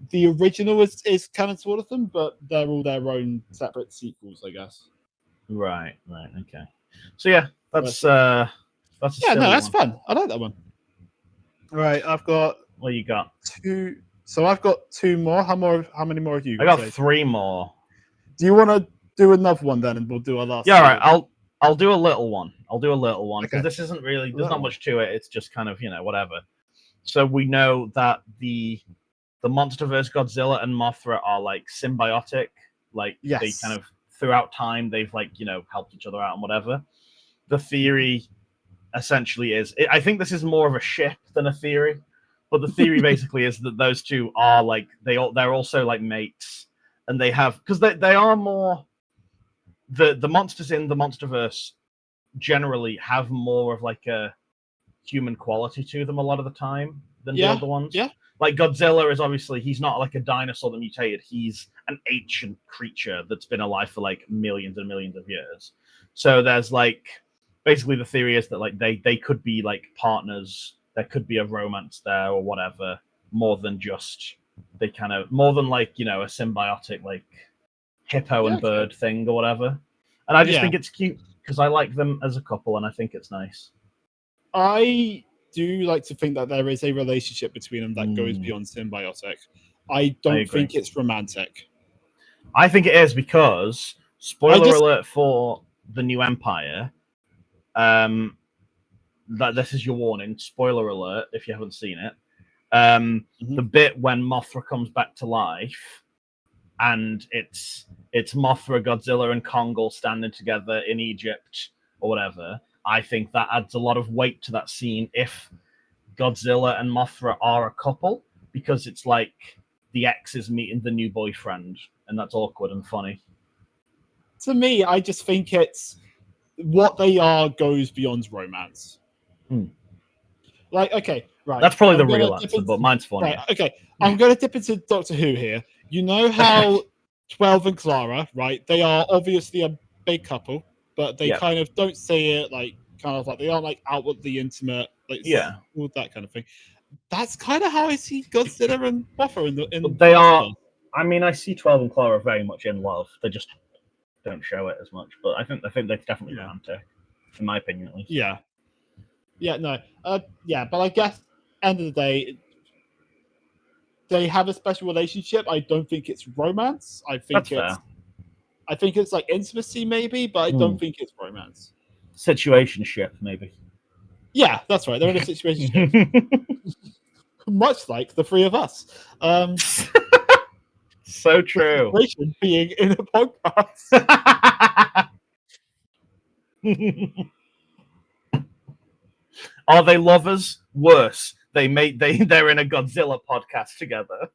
[SPEAKER 1] the original is canon to all of them, but they're all their own separate sequels, I guess.
[SPEAKER 2] Right. Okay. So that's that's
[SPEAKER 1] fun. I like that one. All right, I've got.
[SPEAKER 2] What you got?
[SPEAKER 1] 2. So I've got 2 more. How many more have you got?
[SPEAKER 2] I got 3 more.
[SPEAKER 1] Do you want to do another one then, and we'll do our last?
[SPEAKER 2] Yeah, all right. I'll do a little one. Because this isn't really. There's not much to it. It's just kind of whatever. So we know that the MonsterVerse Godzilla and Mothra are like symbiotic. Like they kind of throughout time they've helped each other out and whatever. The theory essentially is, I think this is more of a ship than a theory, but the theory basically is that those two are like they're also like mates, and they have, because they are more the monsters in the MonsterVerse generally have more of like a human quality to them a lot of the time than the other ones. Yeah. Like Godzilla is obviously, he's not like a dinosaur that mutated. He's an ancient creature that's been alive for like millions and millions of years. So there's like, basically the theory is that like they could be like partners. There could be a romance there or whatever, more than like, a symbiotic like hippo and bird thing or whatever. And I just think it's cute because I like them as a couple and I think it's nice.
[SPEAKER 1] I do like to think that there is a relationship between them that goes beyond symbiotic. I don't think it's romantic.
[SPEAKER 2] I think it is because, spoiler alert for the New Empire, that this is your warning, spoiler alert if you haven't seen it. The bit when Mothra comes back to life and it's Mothra, Godzilla, and Kong all standing together in Egypt or whatever, I think that adds a lot of weight to that scene if Godzilla and Mothra are a couple, because it's like the ex is meeting the new boyfriend, and that's awkward and funny.
[SPEAKER 1] To me, I just think it's what they are goes beyond romance. Like, okay, right.
[SPEAKER 2] That's probably the real answer, but mine's funny.
[SPEAKER 1] Right, okay, I'm going to dip into Doctor Who here. You know how 12 and Clara, right? They are obviously a big couple, but they kind of don't say it like they aren't like outwardly intimate, like all that kind of thing. That's kind of how I see Godzilla and Mothra in
[SPEAKER 2] they are. I mean, I see 12 and Clara very much in love. They just don't show it as much, but I think they're definitely romantic, in my opinion at least.
[SPEAKER 1] Yeah, no, but I guess end of the day, they have a special relationship. I don't think it's romance. I think it's like intimacy, maybe, but I don't think it's romance.
[SPEAKER 2] Situationship, maybe.
[SPEAKER 1] Yeah, that's right. They're in a situationship, much like the three of us.
[SPEAKER 2] So true.
[SPEAKER 1] Being in a podcast.
[SPEAKER 2] Are they lovers? Worse, they're in a Godzilla podcast together.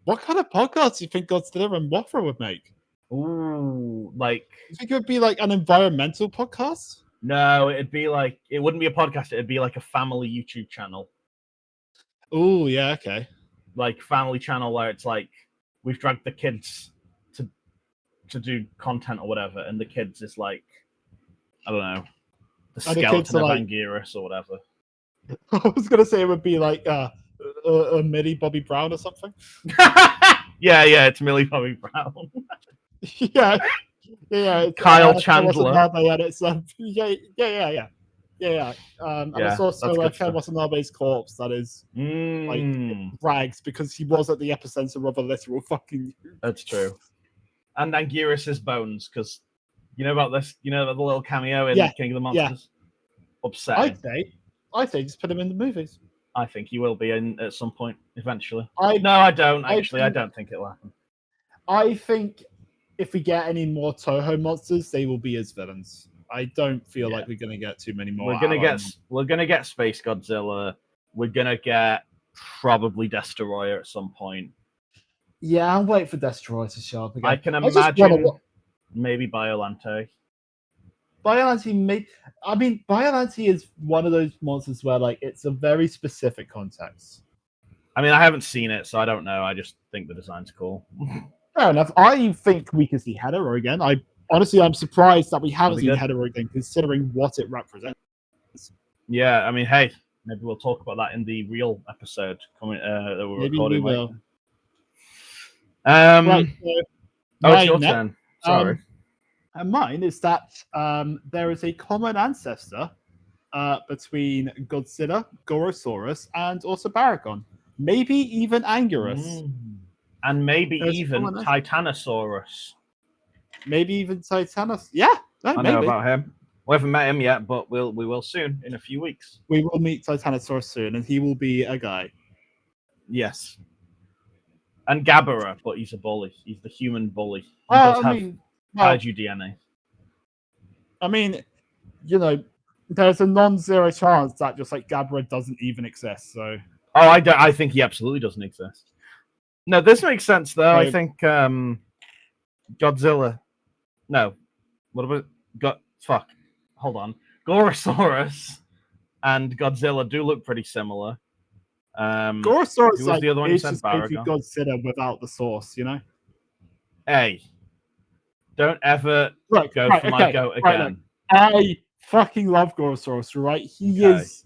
[SPEAKER 1] What kind of podcast do you think Godzilla and Mothra would make?
[SPEAKER 2] Ooh, like,
[SPEAKER 1] you think it would be like an environmental podcast?
[SPEAKER 2] No, it wouldn't be a podcast. It'd be like a family YouTube channel.
[SPEAKER 1] Oh, yeah, okay.
[SPEAKER 2] Like family channel where it's like we've dragged the kids to do content or whatever, and the kids is like, I don't know, the skeleton of Anguirus or whatever.
[SPEAKER 1] I was gonna say it would be like a Millie Bobby Brown or something.
[SPEAKER 2] yeah, it's Millie Bobby Brown.
[SPEAKER 1] yeah. It's,
[SPEAKER 2] Kyle Chandler.
[SPEAKER 1] And it's yeah. And it's also Ken Watanabe's corpse that is like rags because he was at the epicenter of a literal fucking.
[SPEAKER 2] That's true. And Anguirus's bones, because you know about this. You know about the little cameo in King of the Monsters. Yeah. Upsetting.
[SPEAKER 1] I say just put him in the movies.
[SPEAKER 2] I think he will be in at some point eventually.
[SPEAKER 1] No,
[SPEAKER 2] I don't. Actually, I don't think it'll happen.
[SPEAKER 1] I think if we get any more Toho monsters, they will be as villains. I don't feel like we're going to get too many more.
[SPEAKER 2] We're going to get Space Godzilla. We're going to get probably Destroyer at some point.
[SPEAKER 1] Yeah, I'm waiting for Destroyer to show up again.
[SPEAKER 2] I can imagine maybe Biollante.
[SPEAKER 1] Biollante is one of those monsters where like it's a very specific context.
[SPEAKER 2] I mean, I haven't seen it, so I don't know. I just think the design's cool.
[SPEAKER 1] Fair enough. I think we can see Hedorah again. I'm surprised that we haven't seen Hedorah again, considering what it represents.
[SPEAKER 2] Yeah, I mean, hey, maybe we'll talk about that in the real episode coming that we're recording.
[SPEAKER 1] We will.
[SPEAKER 2] Right, it's your turn. Sorry.
[SPEAKER 1] And mine is that there is a common ancestor between Godzilla, Gorosaurus, and also Baragon. Maybe even Anguirus.
[SPEAKER 2] And maybe even Titanosaurus.
[SPEAKER 1] Maybe even Titanos. Yeah,
[SPEAKER 2] I know about him. We haven't met him yet, but we will soon, in a few weeks.
[SPEAKER 1] We will meet Titanosaurus soon, and he will be a guy.
[SPEAKER 2] Yes. And Gabara, but he's a bully. He's the human bully. He does have kaiju DNA.
[SPEAKER 1] I mean, there's a non-zero chance that just like Gabara doesn't even exist. So.
[SPEAKER 2] Oh, I think he absolutely doesn't exist. No, this makes sense though. I think Godzilla. No, what about Hold on. Gorosaurus and Godzilla do look pretty similar.
[SPEAKER 1] Gorosaurus
[SPEAKER 2] was the other one you said, Baragon?
[SPEAKER 1] Godzilla without the source,
[SPEAKER 2] Hey, don't ever go for my goat again.
[SPEAKER 1] I fucking love Gorosaurus, right? He is,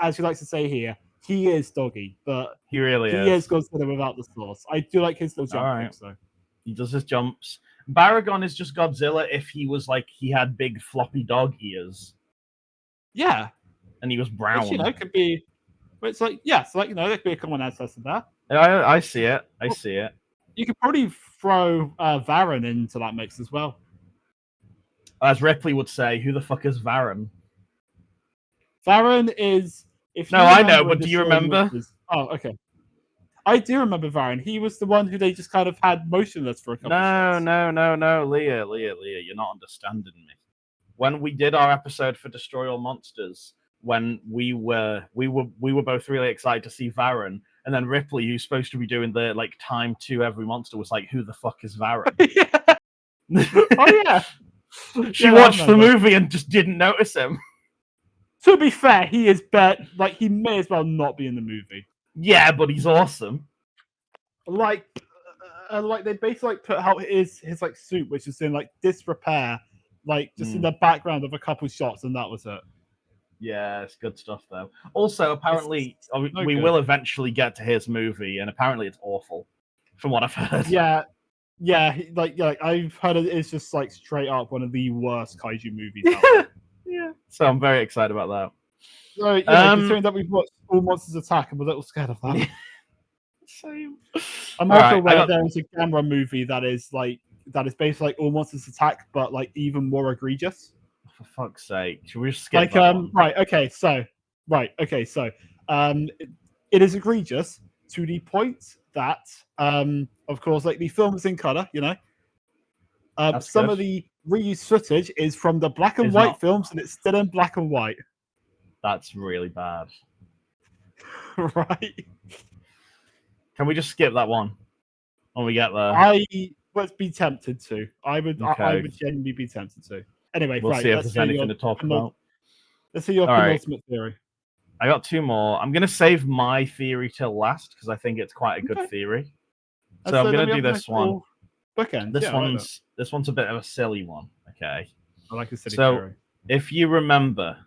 [SPEAKER 1] as you like to say here, he is doggy, but
[SPEAKER 2] he really
[SPEAKER 1] is Godzilla without the source. I do like his little jump. So
[SPEAKER 2] he does his jumps. Baragon is just Godzilla if he was like he had big floppy dog ears.
[SPEAKER 1] Yeah,
[SPEAKER 2] and he was brown.
[SPEAKER 1] Which, could be. But it's like there could be a common ancestor there.
[SPEAKER 2] I see it. I see it.
[SPEAKER 1] You could probably throw Varan into that mix as well.
[SPEAKER 2] As Ripley would say, who the fuck is Varan?
[SPEAKER 1] Varan is.
[SPEAKER 2] I know, but do you remember?
[SPEAKER 1] Oh, okay. I do remember Varan. He was the one who they just kind of had motionless for a couple of shots.
[SPEAKER 2] No, Lia, you're not understanding me. When we did our episode for Destroy All Monsters, when we were both really excited to see Varan, and then Ripley, who's supposed to be doing the like time to every monster, was like, "Who the fuck is Varyn?"
[SPEAKER 1] Oh yeah.
[SPEAKER 2] She watched the movie and just didn't notice him.
[SPEAKER 1] To be fair, he is like he may as well not be in the movie.
[SPEAKER 2] Yeah, but he's awesome.
[SPEAKER 1] Like they basically like put out his like suit, which is in like disrepair, like just in the background of a couple shots, and that was it.
[SPEAKER 2] Yeah, it's good stuff though. Also, apparently, we
[SPEAKER 1] good.
[SPEAKER 2] will eventually get to his movie, and apparently it's awful, from what I've heard.
[SPEAKER 1] Yeah, like I've heard it's just like straight up one of the worst kaiju movies out there.
[SPEAKER 2] Yeah. So I'm very excited about that.
[SPEAKER 1] So considering that we've watched All Monsters Attack, I'm a little scared of that.
[SPEAKER 2] Same.
[SPEAKER 1] I'm also aware there is a Gamera movie that is basically like All Monsters Attack, but like even more egregious.
[SPEAKER 2] For fuck's sake, should we just skip
[SPEAKER 1] like
[SPEAKER 2] that one?
[SPEAKER 1] Right, okay, so it is egregious to the point that of course, like the film is in color, some of the reused footage is from the black and white films, and it's still in black and white.
[SPEAKER 2] That's really bad.
[SPEAKER 1] Right.
[SPEAKER 2] Can we just skip that one when we get there?
[SPEAKER 1] I would be tempted to. I would genuinely be tempted to. Anyway,
[SPEAKER 2] we'll see if there's anything to talk about.
[SPEAKER 1] Let's see your penultimate theory.
[SPEAKER 2] I got two more. I'm going to save my theory till last because I think it's quite a good theory. So I'm going to do this one.
[SPEAKER 1] Bookend.
[SPEAKER 2] This one's a bit of a silly one. Okay.
[SPEAKER 1] I like a silly theory.
[SPEAKER 2] If you remember,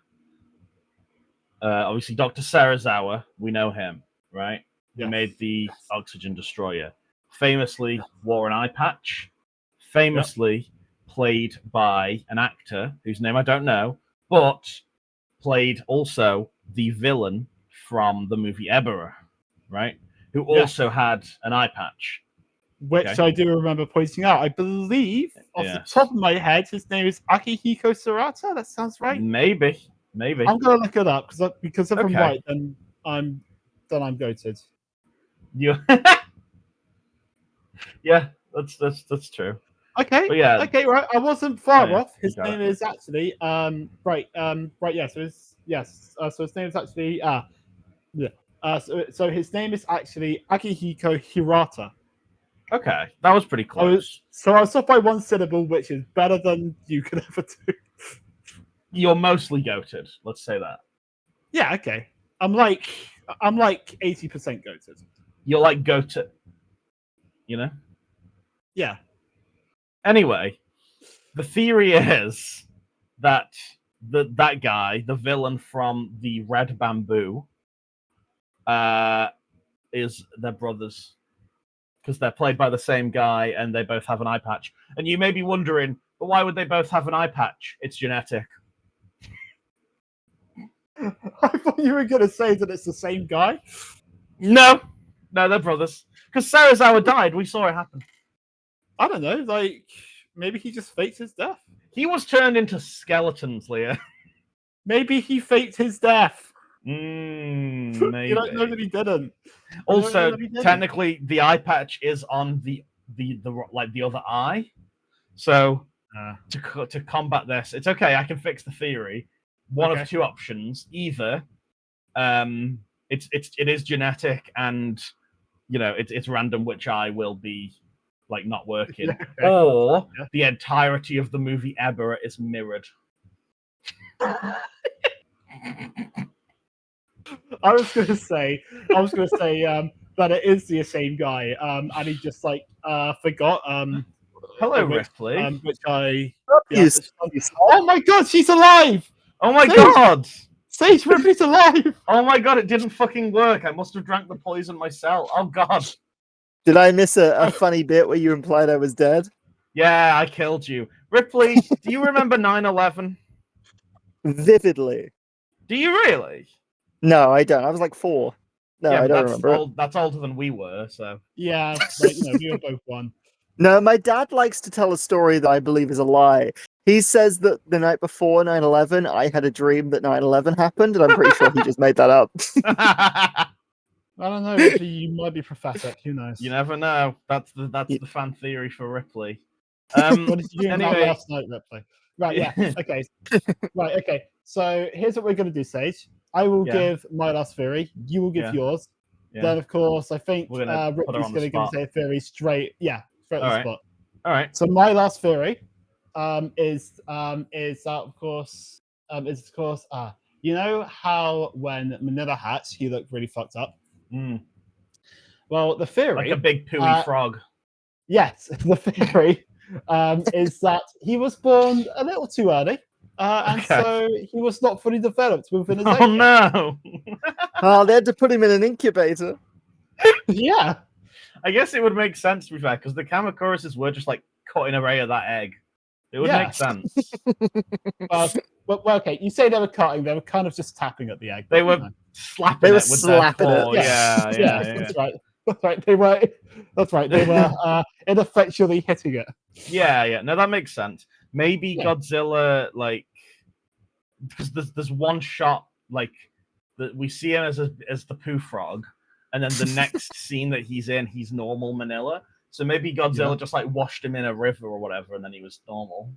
[SPEAKER 2] obviously Dr. Serizawa, we know him, right? He made the oxygen destroyer. Famously wore an eye patch. Famously played by an actor whose name I don't know, but played also the villain from the movie Ebera, right? Who also had an eye patch.
[SPEAKER 1] Which I do remember pointing out. I believe, off the top of my head, his name is Akihiko Sarata. That sounds right.
[SPEAKER 2] Maybe.
[SPEAKER 1] I'm gonna look it up because if I'm right, then I'm goated.
[SPEAKER 2] Yeah, that's true.
[SPEAKER 1] Okay.
[SPEAKER 2] But yeah.
[SPEAKER 1] Okay. Right. I wasn't far off. His name is actually right. Yeah. So his So his name is actually So his name is actually Akihiko Hirata.
[SPEAKER 2] Okay, that was pretty close.
[SPEAKER 1] I was off by one syllable, which is better than you could ever do.
[SPEAKER 2] You're mostly goated. Let's say that.
[SPEAKER 1] Yeah. Okay. I'm like 80% goated.
[SPEAKER 2] You're like goated.
[SPEAKER 1] Yeah.
[SPEAKER 2] Anyway, the theory is that that guy, the villain from the Red Bamboo, is their brothers. Because they're played by the same guy and they both have an eye patch. And you may be wondering, but why would they both have an eye patch? It's genetic.
[SPEAKER 1] I thought you were going to say that it's the same guy.
[SPEAKER 2] No, they're brothers. Because Serizawa died. We saw it happen.
[SPEAKER 1] I don't know. Like, maybe he just faked his death.
[SPEAKER 2] He was turned into skeletons, Leah.
[SPEAKER 1] Maybe he faked his death.
[SPEAKER 2] Maybe.
[SPEAKER 1] You don't know that he didn't.
[SPEAKER 2] Also, technically, the eye patch is on the other eye. So to combat this, it's okay. I can fix the theory. One of two options: either it is genetic, and it's random which eye will be like not working, or the entirety of the movie Ebera is mirrored.
[SPEAKER 1] I was gonna say that it is the same guy, and he just forgot.
[SPEAKER 2] Hello, Ripley.
[SPEAKER 1] Which I.
[SPEAKER 3] Oh
[SPEAKER 1] my God, she's alive!
[SPEAKER 2] Oh my God,
[SPEAKER 1] Sage, Ripley's alive!
[SPEAKER 2] Oh my God, it didn't fucking work. I must have drank the poison myself. Oh God.
[SPEAKER 3] Did I miss a funny bit where you implied I was dead?
[SPEAKER 2] Yeah, I killed you. Ripley, do you remember 9/11?
[SPEAKER 3] Vividly.
[SPEAKER 2] Do you really?
[SPEAKER 3] No, I don't. I was like 4. No, I don't remember.
[SPEAKER 2] That's older than we were, so.
[SPEAKER 1] Yeah, but, we were both 1.
[SPEAKER 3] No, my dad likes to tell a story that I believe is a lie. He says that the night before 9/11, I had a dream that 9/11 happened, and I'm pretty sure he just made that up.
[SPEAKER 1] I don't know. Ripley, you might be prophetic. Who knows?
[SPEAKER 2] You never know. That's the fan theory for Ripley.
[SPEAKER 1] What did you do last night, Ripley? Right. Yeah. Okay. Right. Okay. So here's what we're gonna do, Sage. I will give my last theory. You will give yours.
[SPEAKER 2] Yeah.
[SPEAKER 1] then of course I think
[SPEAKER 2] We're gonna put her
[SPEAKER 1] Ripley's
[SPEAKER 2] on the
[SPEAKER 1] going to give us
[SPEAKER 2] spot.
[SPEAKER 1] a theory straight. Yeah, straight on the
[SPEAKER 2] All right.
[SPEAKER 1] spot.
[SPEAKER 2] All right.
[SPEAKER 1] So my last theory is that of course you know how when Manila hatched he looked really fucked up.
[SPEAKER 2] Mm.
[SPEAKER 1] Well, the theory,
[SPEAKER 2] Like a big pooey frog.
[SPEAKER 1] yes, the theory is that he was born a little too early, and
[SPEAKER 2] Okay.
[SPEAKER 1] so he was not fully developed within his
[SPEAKER 2] Oh
[SPEAKER 1] egg.
[SPEAKER 2] no!
[SPEAKER 3] Oh, they had to put him in an incubator.
[SPEAKER 1] Yeah.
[SPEAKER 2] I guess it would make sense to be fair, because the Kamakuruses were just like cutting away at that egg. It would
[SPEAKER 1] Yeah.
[SPEAKER 2] make sense.
[SPEAKER 1] Well, okay, you say they were cutting; they were kind of just tapping at the egg.
[SPEAKER 2] They
[SPEAKER 1] but,
[SPEAKER 2] were
[SPEAKER 1] you know.
[SPEAKER 2] slapping
[SPEAKER 3] They were
[SPEAKER 2] it with
[SPEAKER 3] slapping
[SPEAKER 2] their
[SPEAKER 3] it.
[SPEAKER 2] claw.
[SPEAKER 1] Yeah.
[SPEAKER 2] Yeah.
[SPEAKER 1] That's right. That's right. They were. That's right. They were ineffectually hitting it.
[SPEAKER 2] Yeah. No, that makes sense. Maybe
[SPEAKER 1] Yeah.
[SPEAKER 2] Godzilla, like, because there's one shot like that we see him as the poo frog, and then the next scene that he's in, he's normal Manila. So maybe Godzilla just like washed him in a river or whatever, and then he was normal.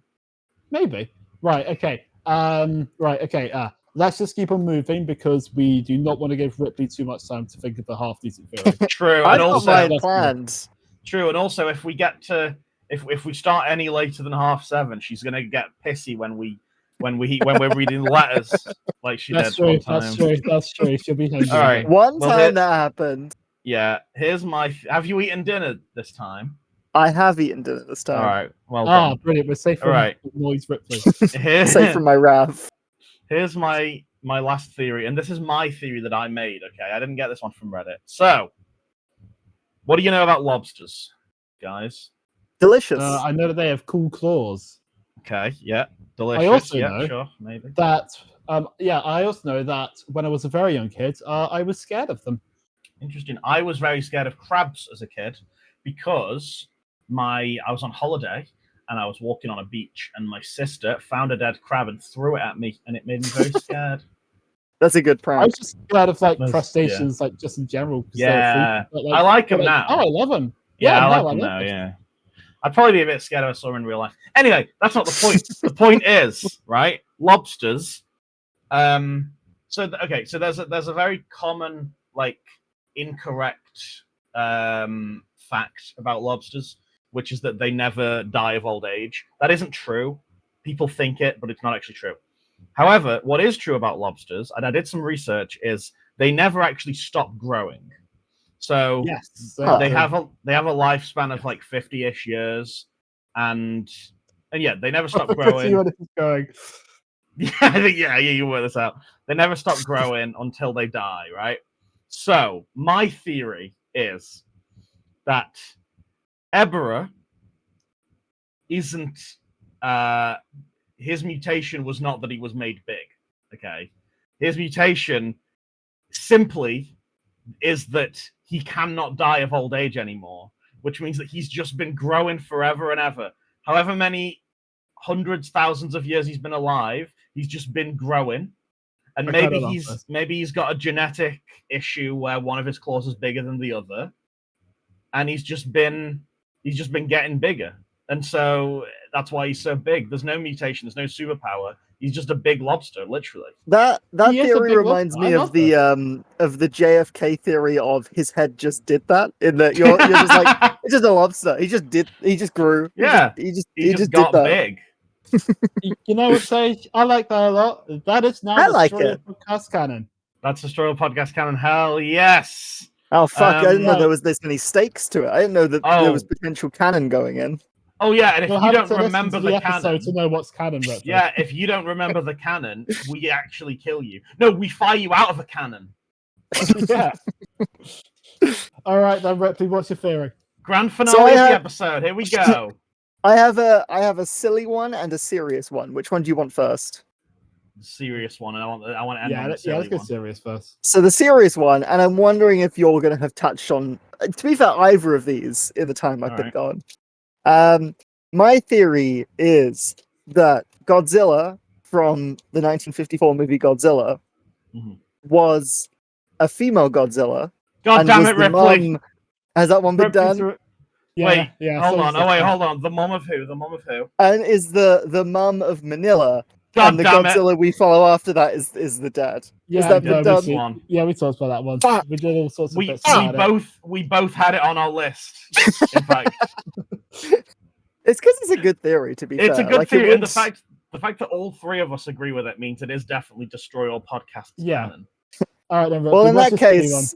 [SPEAKER 1] Maybe. Right. Okay. Right. Okay. Let's just keep on moving because we do not want to give Ripley too much time to think of the half decent theory.
[SPEAKER 2] True,
[SPEAKER 3] I've
[SPEAKER 2] and
[SPEAKER 3] got
[SPEAKER 2] also
[SPEAKER 3] mine planned.
[SPEAKER 2] true, and also if we get to if we start any later than 7:30, she's gonna get pissy when we're reading letters like she
[SPEAKER 1] That's
[SPEAKER 2] did
[SPEAKER 1] true.
[SPEAKER 2] one time.
[SPEAKER 1] That's true. That's true. She'll be hungry.
[SPEAKER 2] All right.
[SPEAKER 3] One
[SPEAKER 2] Well,
[SPEAKER 3] time that happened.
[SPEAKER 2] Yeah, here's my. Have you eaten dinner this time?
[SPEAKER 3] I have eaten dinner this time.
[SPEAKER 2] All right, well
[SPEAKER 1] Ah,
[SPEAKER 2] done.
[SPEAKER 1] brilliant. We're safe from
[SPEAKER 2] All right.
[SPEAKER 1] noise Ripley.
[SPEAKER 3] Safe from my wrath.
[SPEAKER 2] Here's my last theory, and this is my theory that I made. Okay, I didn't get this one from Reddit. So, what do you know about lobsters, guys?
[SPEAKER 3] Delicious.
[SPEAKER 1] I know that they have cool claws.
[SPEAKER 2] Okay, yeah, delicious.
[SPEAKER 1] also
[SPEAKER 2] yeah,
[SPEAKER 1] know
[SPEAKER 2] sure, maybe.
[SPEAKER 1] That I also know that when I was a very young kid, I was scared of them.
[SPEAKER 2] Interesting. I was very scared of crabs as a kid because I was on holiday and I was walking on a beach and my sister found a dead crab and threw it at me and it made me very scared.
[SPEAKER 3] That's a good
[SPEAKER 1] I
[SPEAKER 3] prank.
[SPEAKER 1] was just scared of like
[SPEAKER 2] That's-
[SPEAKER 1] crustaceans, like just in general. 'cause they're
[SPEAKER 2] Yeah,
[SPEAKER 1] freaky, but,
[SPEAKER 2] I like them
[SPEAKER 1] but,
[SPEAKER 2] now.
[SPEAKER 1] Oh, I love them.
[SPEAKER 2] Yeah, I like
[SPEAKER 1] no,
[SPEAKER 2] them
[SPEAKER 1] love
[SPEAKER 2] now.
[SPEAKER 1] them.
[SPEAKER 2] Yeah, I'd probably be a bit scared if I saw them in real life. Anyway, that's not the point. The point is, right? Lobsters. So there's a very common like incorrect fact about lobsters, which is that they never die of old age. That isn't true. People think it, but it's not actually true. However, what is true about lobsters, and I did some research, is they never actually stop growing. So
[SPEAKER 1] Yes,
[SPEAKER 2] they have a lifespan of like 50-ish years, and yeah, they never stop
[SPEAKER 1] See
[SPEAKER 2] growing.
[SPEAKER 1] where this is going.
[SPEAKER 2] Yeah, you work this out. They never stop growing until they die, right? So my theory is that Ebera isn't his mutation was not that he was made big. Okay, his mutation simply is that he cannot die of old age anymore, which means that he's just been growing forever and ever. However many hundreds, thousands of years he's been alive, he's just been growing. And maybe he's got a genetic issue where one of his claws is bigger than the other, and he's just been getting bigger. And so that's why he's so big. There's no mutation, there's no superpower. He's just a big lobster, literally.
[SPEAKER 3] That
[SPEAKER 1] He is a
[SPEAKER 3] theory
[SPEAKER 1] big
[SPEAKER 3] reminds
[SPEAKER 1] lobster.
[SPEAKER 3] me
[SPEAKER 1] I
[SPEAKER 3] of the JFK theory of his head just did that. In that you're just like it's just a lobster. He just grew.
[SPEAKER 2] Yeah,
[SPEAKER 3] He just
[SPEAKER 2] got
[SPEAKER 3] did that.
[SPEAKER 2] big.
[SPEAKER 1] You know what, Sage? I like that a lot. That is now
[SPEAKER 3] I
[SPEAKER 1] the
[SPEAKER 3] like
[SPEAKER 1] story
[SPEAKER 3] it.
[SPEAKER 1] of podcast canon.
[SPEAKER 2] That's the Destroy All Podcast canon. Hell yes.
[SPEAKER 3] Oh fuck! I didn't know
[SPEAKER 1] right.
[SPEAKER 3] there was this many stakes to it. I didn't know that there was potential canon going in.
[SPEAKER 2] Oh yeah, and if
[SPEAKER 1] You'll
[SPEAKER 2] you
[SPEAKER 1] have
[SPEAKER 2] don't
[SPEAKER 1] to listen
[SPEAKER 2] remember
[SPEAKER 1] to
[SPEAKER 2] the
[SPEAKER 1] episode
[SPEAKER 2] canon,
[SPEAKER 1] to know what's canon. Ripley.
[SPEAKER 2] yeah, if you don't remember the canon, we actually kill you. No, we fire you out of a cannon.
[SPEAKER 1] Yeah. All right then, Ripley. What's your theory?
[SPEAKER 2] Grand finale of the episode. Here we go.
[SPEAKER 3] I have a silly one and a serious one. Which one do you want first?
[SPEAKER 2] Serious one, and I want to end on the
[SPEAKER 1] Let's
[SPEAKER 2] silly
[SPEAKER 1] get
[SPEAKER 2] one.
[SPEAKER 1] serious first.
[SPEAKER 3] So the serious one, and I'm wondering if you're going to have touched on. To be fair, either of these in the time I've been gone. My theory is that Godzilla from the 1954 movie Godzilla was a female Godzilla.
[SPEAKER 2] God damn it, Ripley!
[SPEAKER 3] Has that one been done?
[SPEAKER 1] Yeah,
[SPEAKER 2] hold on. The mum of who? The mum of who?
[SPEAKER 3] And is the mum of Manila
[SPEAKER 2] God
[SPEAKER 3] and the
[SPEAKER 2] damn it.
[SPEAKER 3] Godzilla we follow after that is the dad.
[SPEAKER 1] Yeah,
[SPEAKER 3] is that
[SPEAKER 2] no,
[SPEAKER 3] been
[SPEAKER 2] this
[SPEAKER 3] done?
[SPEAKER 2] one.
[SPEAKER 1] Yeah, we talked about that one.
[SPEAKER 3] Fuck.
[SPEAKER 1] We did all sorts of
[SPEAKER 2] We
[SPEAKER 1] bits about it.
[SPEAKER 2] both had it on our list. In fact,
[SPEAKER 3] It's because it's a good theory. To be fair,
[SPEAKER 2] it's a good
[SPEAKER 3] like,
[SPEAKER 2] theory,
[SPEAKER 3] it
[SPEAKER 2] and
[SPEAKER 3] would...
[SPEAKER 2] the fact that all three of us agree with it means it is definitely Destroy All Podcasts
[SPEAKER 1] Yeah.
[SPEAKER 2] canon.
[SPEAKER 1] All right, then.
[SPEAKER 3] Well, in
[SPEAKER 1] what's
[SPEAKER 3] that
[SPEAKER 1] your silly one?
[SPEAKER 3] case,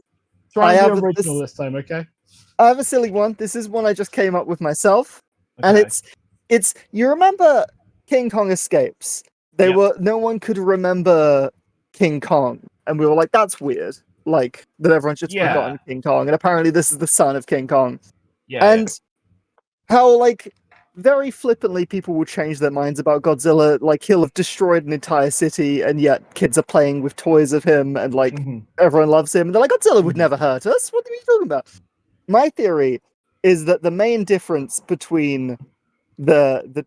[SPEAKER 1] Try
[SPEAKER 3] I
[SPEAKER 1] and
[SPEAKER 3] have
[SPEAKER 1] do original this time, okay?
[SPEAKER 3] I have a silly one. This is one I just came up with myself,
[SPEAKER 2] Okay.
[SPEAKER 3] and it's. You remember King Kong Escapes? No one could remember King Kong, and we were like, that's weird. Like that everyone's just forgotten King Kong, and apparently this is the son of King Kong. And how, like, very flippantly people will change their minds about Godzilla. Like, he'll have destroyed an entire city, and yet kids are playing with toys of him, and like everyone loves him. And they're like, Godzilla would never hurt us. What are you talking about? My theory is that the main difference between the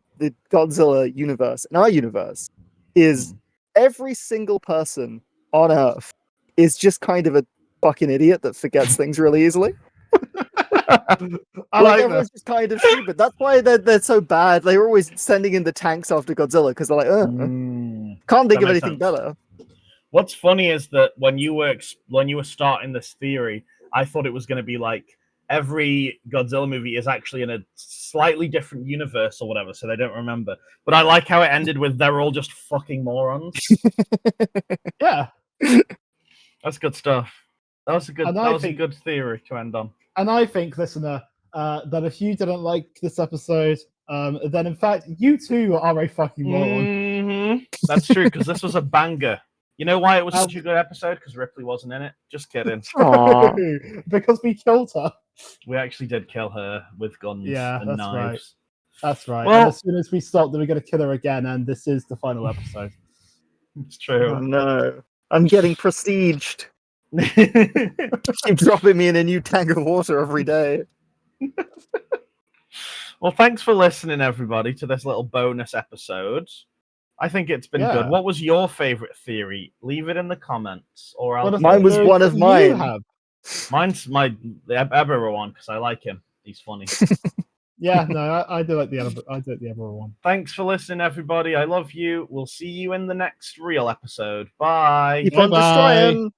[SPEAKER 3] Godzilla universe and our universe is every single person on Earth is just kind of a fucking idiot that forgets things really easily.
[SPEAKER 1] I like
[SPEAKER 3] everyone's just kind of stupid. That's why they're so bad. They're always sending in the tanks after Godzilla because they're like, can't think of anything better.
[SPEAKER 2] What's funny is that when you were starting this theory, I thought it was going to be like every Godzilla movie is actually in a slightly different universe or whatever, so they don't remember. But I like how it ended with they're all just fucking morons.
[SPEAKER 1] Yeah,
[SPEAKER 2] that's good stuff. That was a good theory to end on.
[SPEAKER 1] And I think, listener, that if you didn't like this episode, then in fact you too are a fucking moron.
[SPEAKER 2] That's true, because this was a banger. You know why it was such a good episode? Because Ripley wasn't in it. Just kidding.
[SPEAKER 1] Because we killed her.
[SPEAKER 2] We actually did kill her with guns and knives.
[SPEAKER 1] Right. That's right.
[SPEAKER 2] Well,
[SPEAKER 1] and as soon as we stop, then we're going to kill her again, and this is the final episode.
[SPEAKER 2] It's true.
[SPEAKER 3] Oh no. I'm getting prestiged. Keep dropping me in a new tank of water every day.
[SPEAKER 2] Well, thanks for listening, everybody, to this little bonus episode. I think it's been good. What was your favorite theory? Leave it in the comments, or
[SPEAKER 3] mine was one of mine.
[SPEAKER 2] Mine's the Ebera one because I like him. He's funny.
[SPEAKER 1] Yeah, no, I do like the Ebera one.
[SPEAKER 2] Thanks for listening, everybody. I love you. We'll see you in the next real episode. Bye.
[SPEAKER 3] Keep on destroying.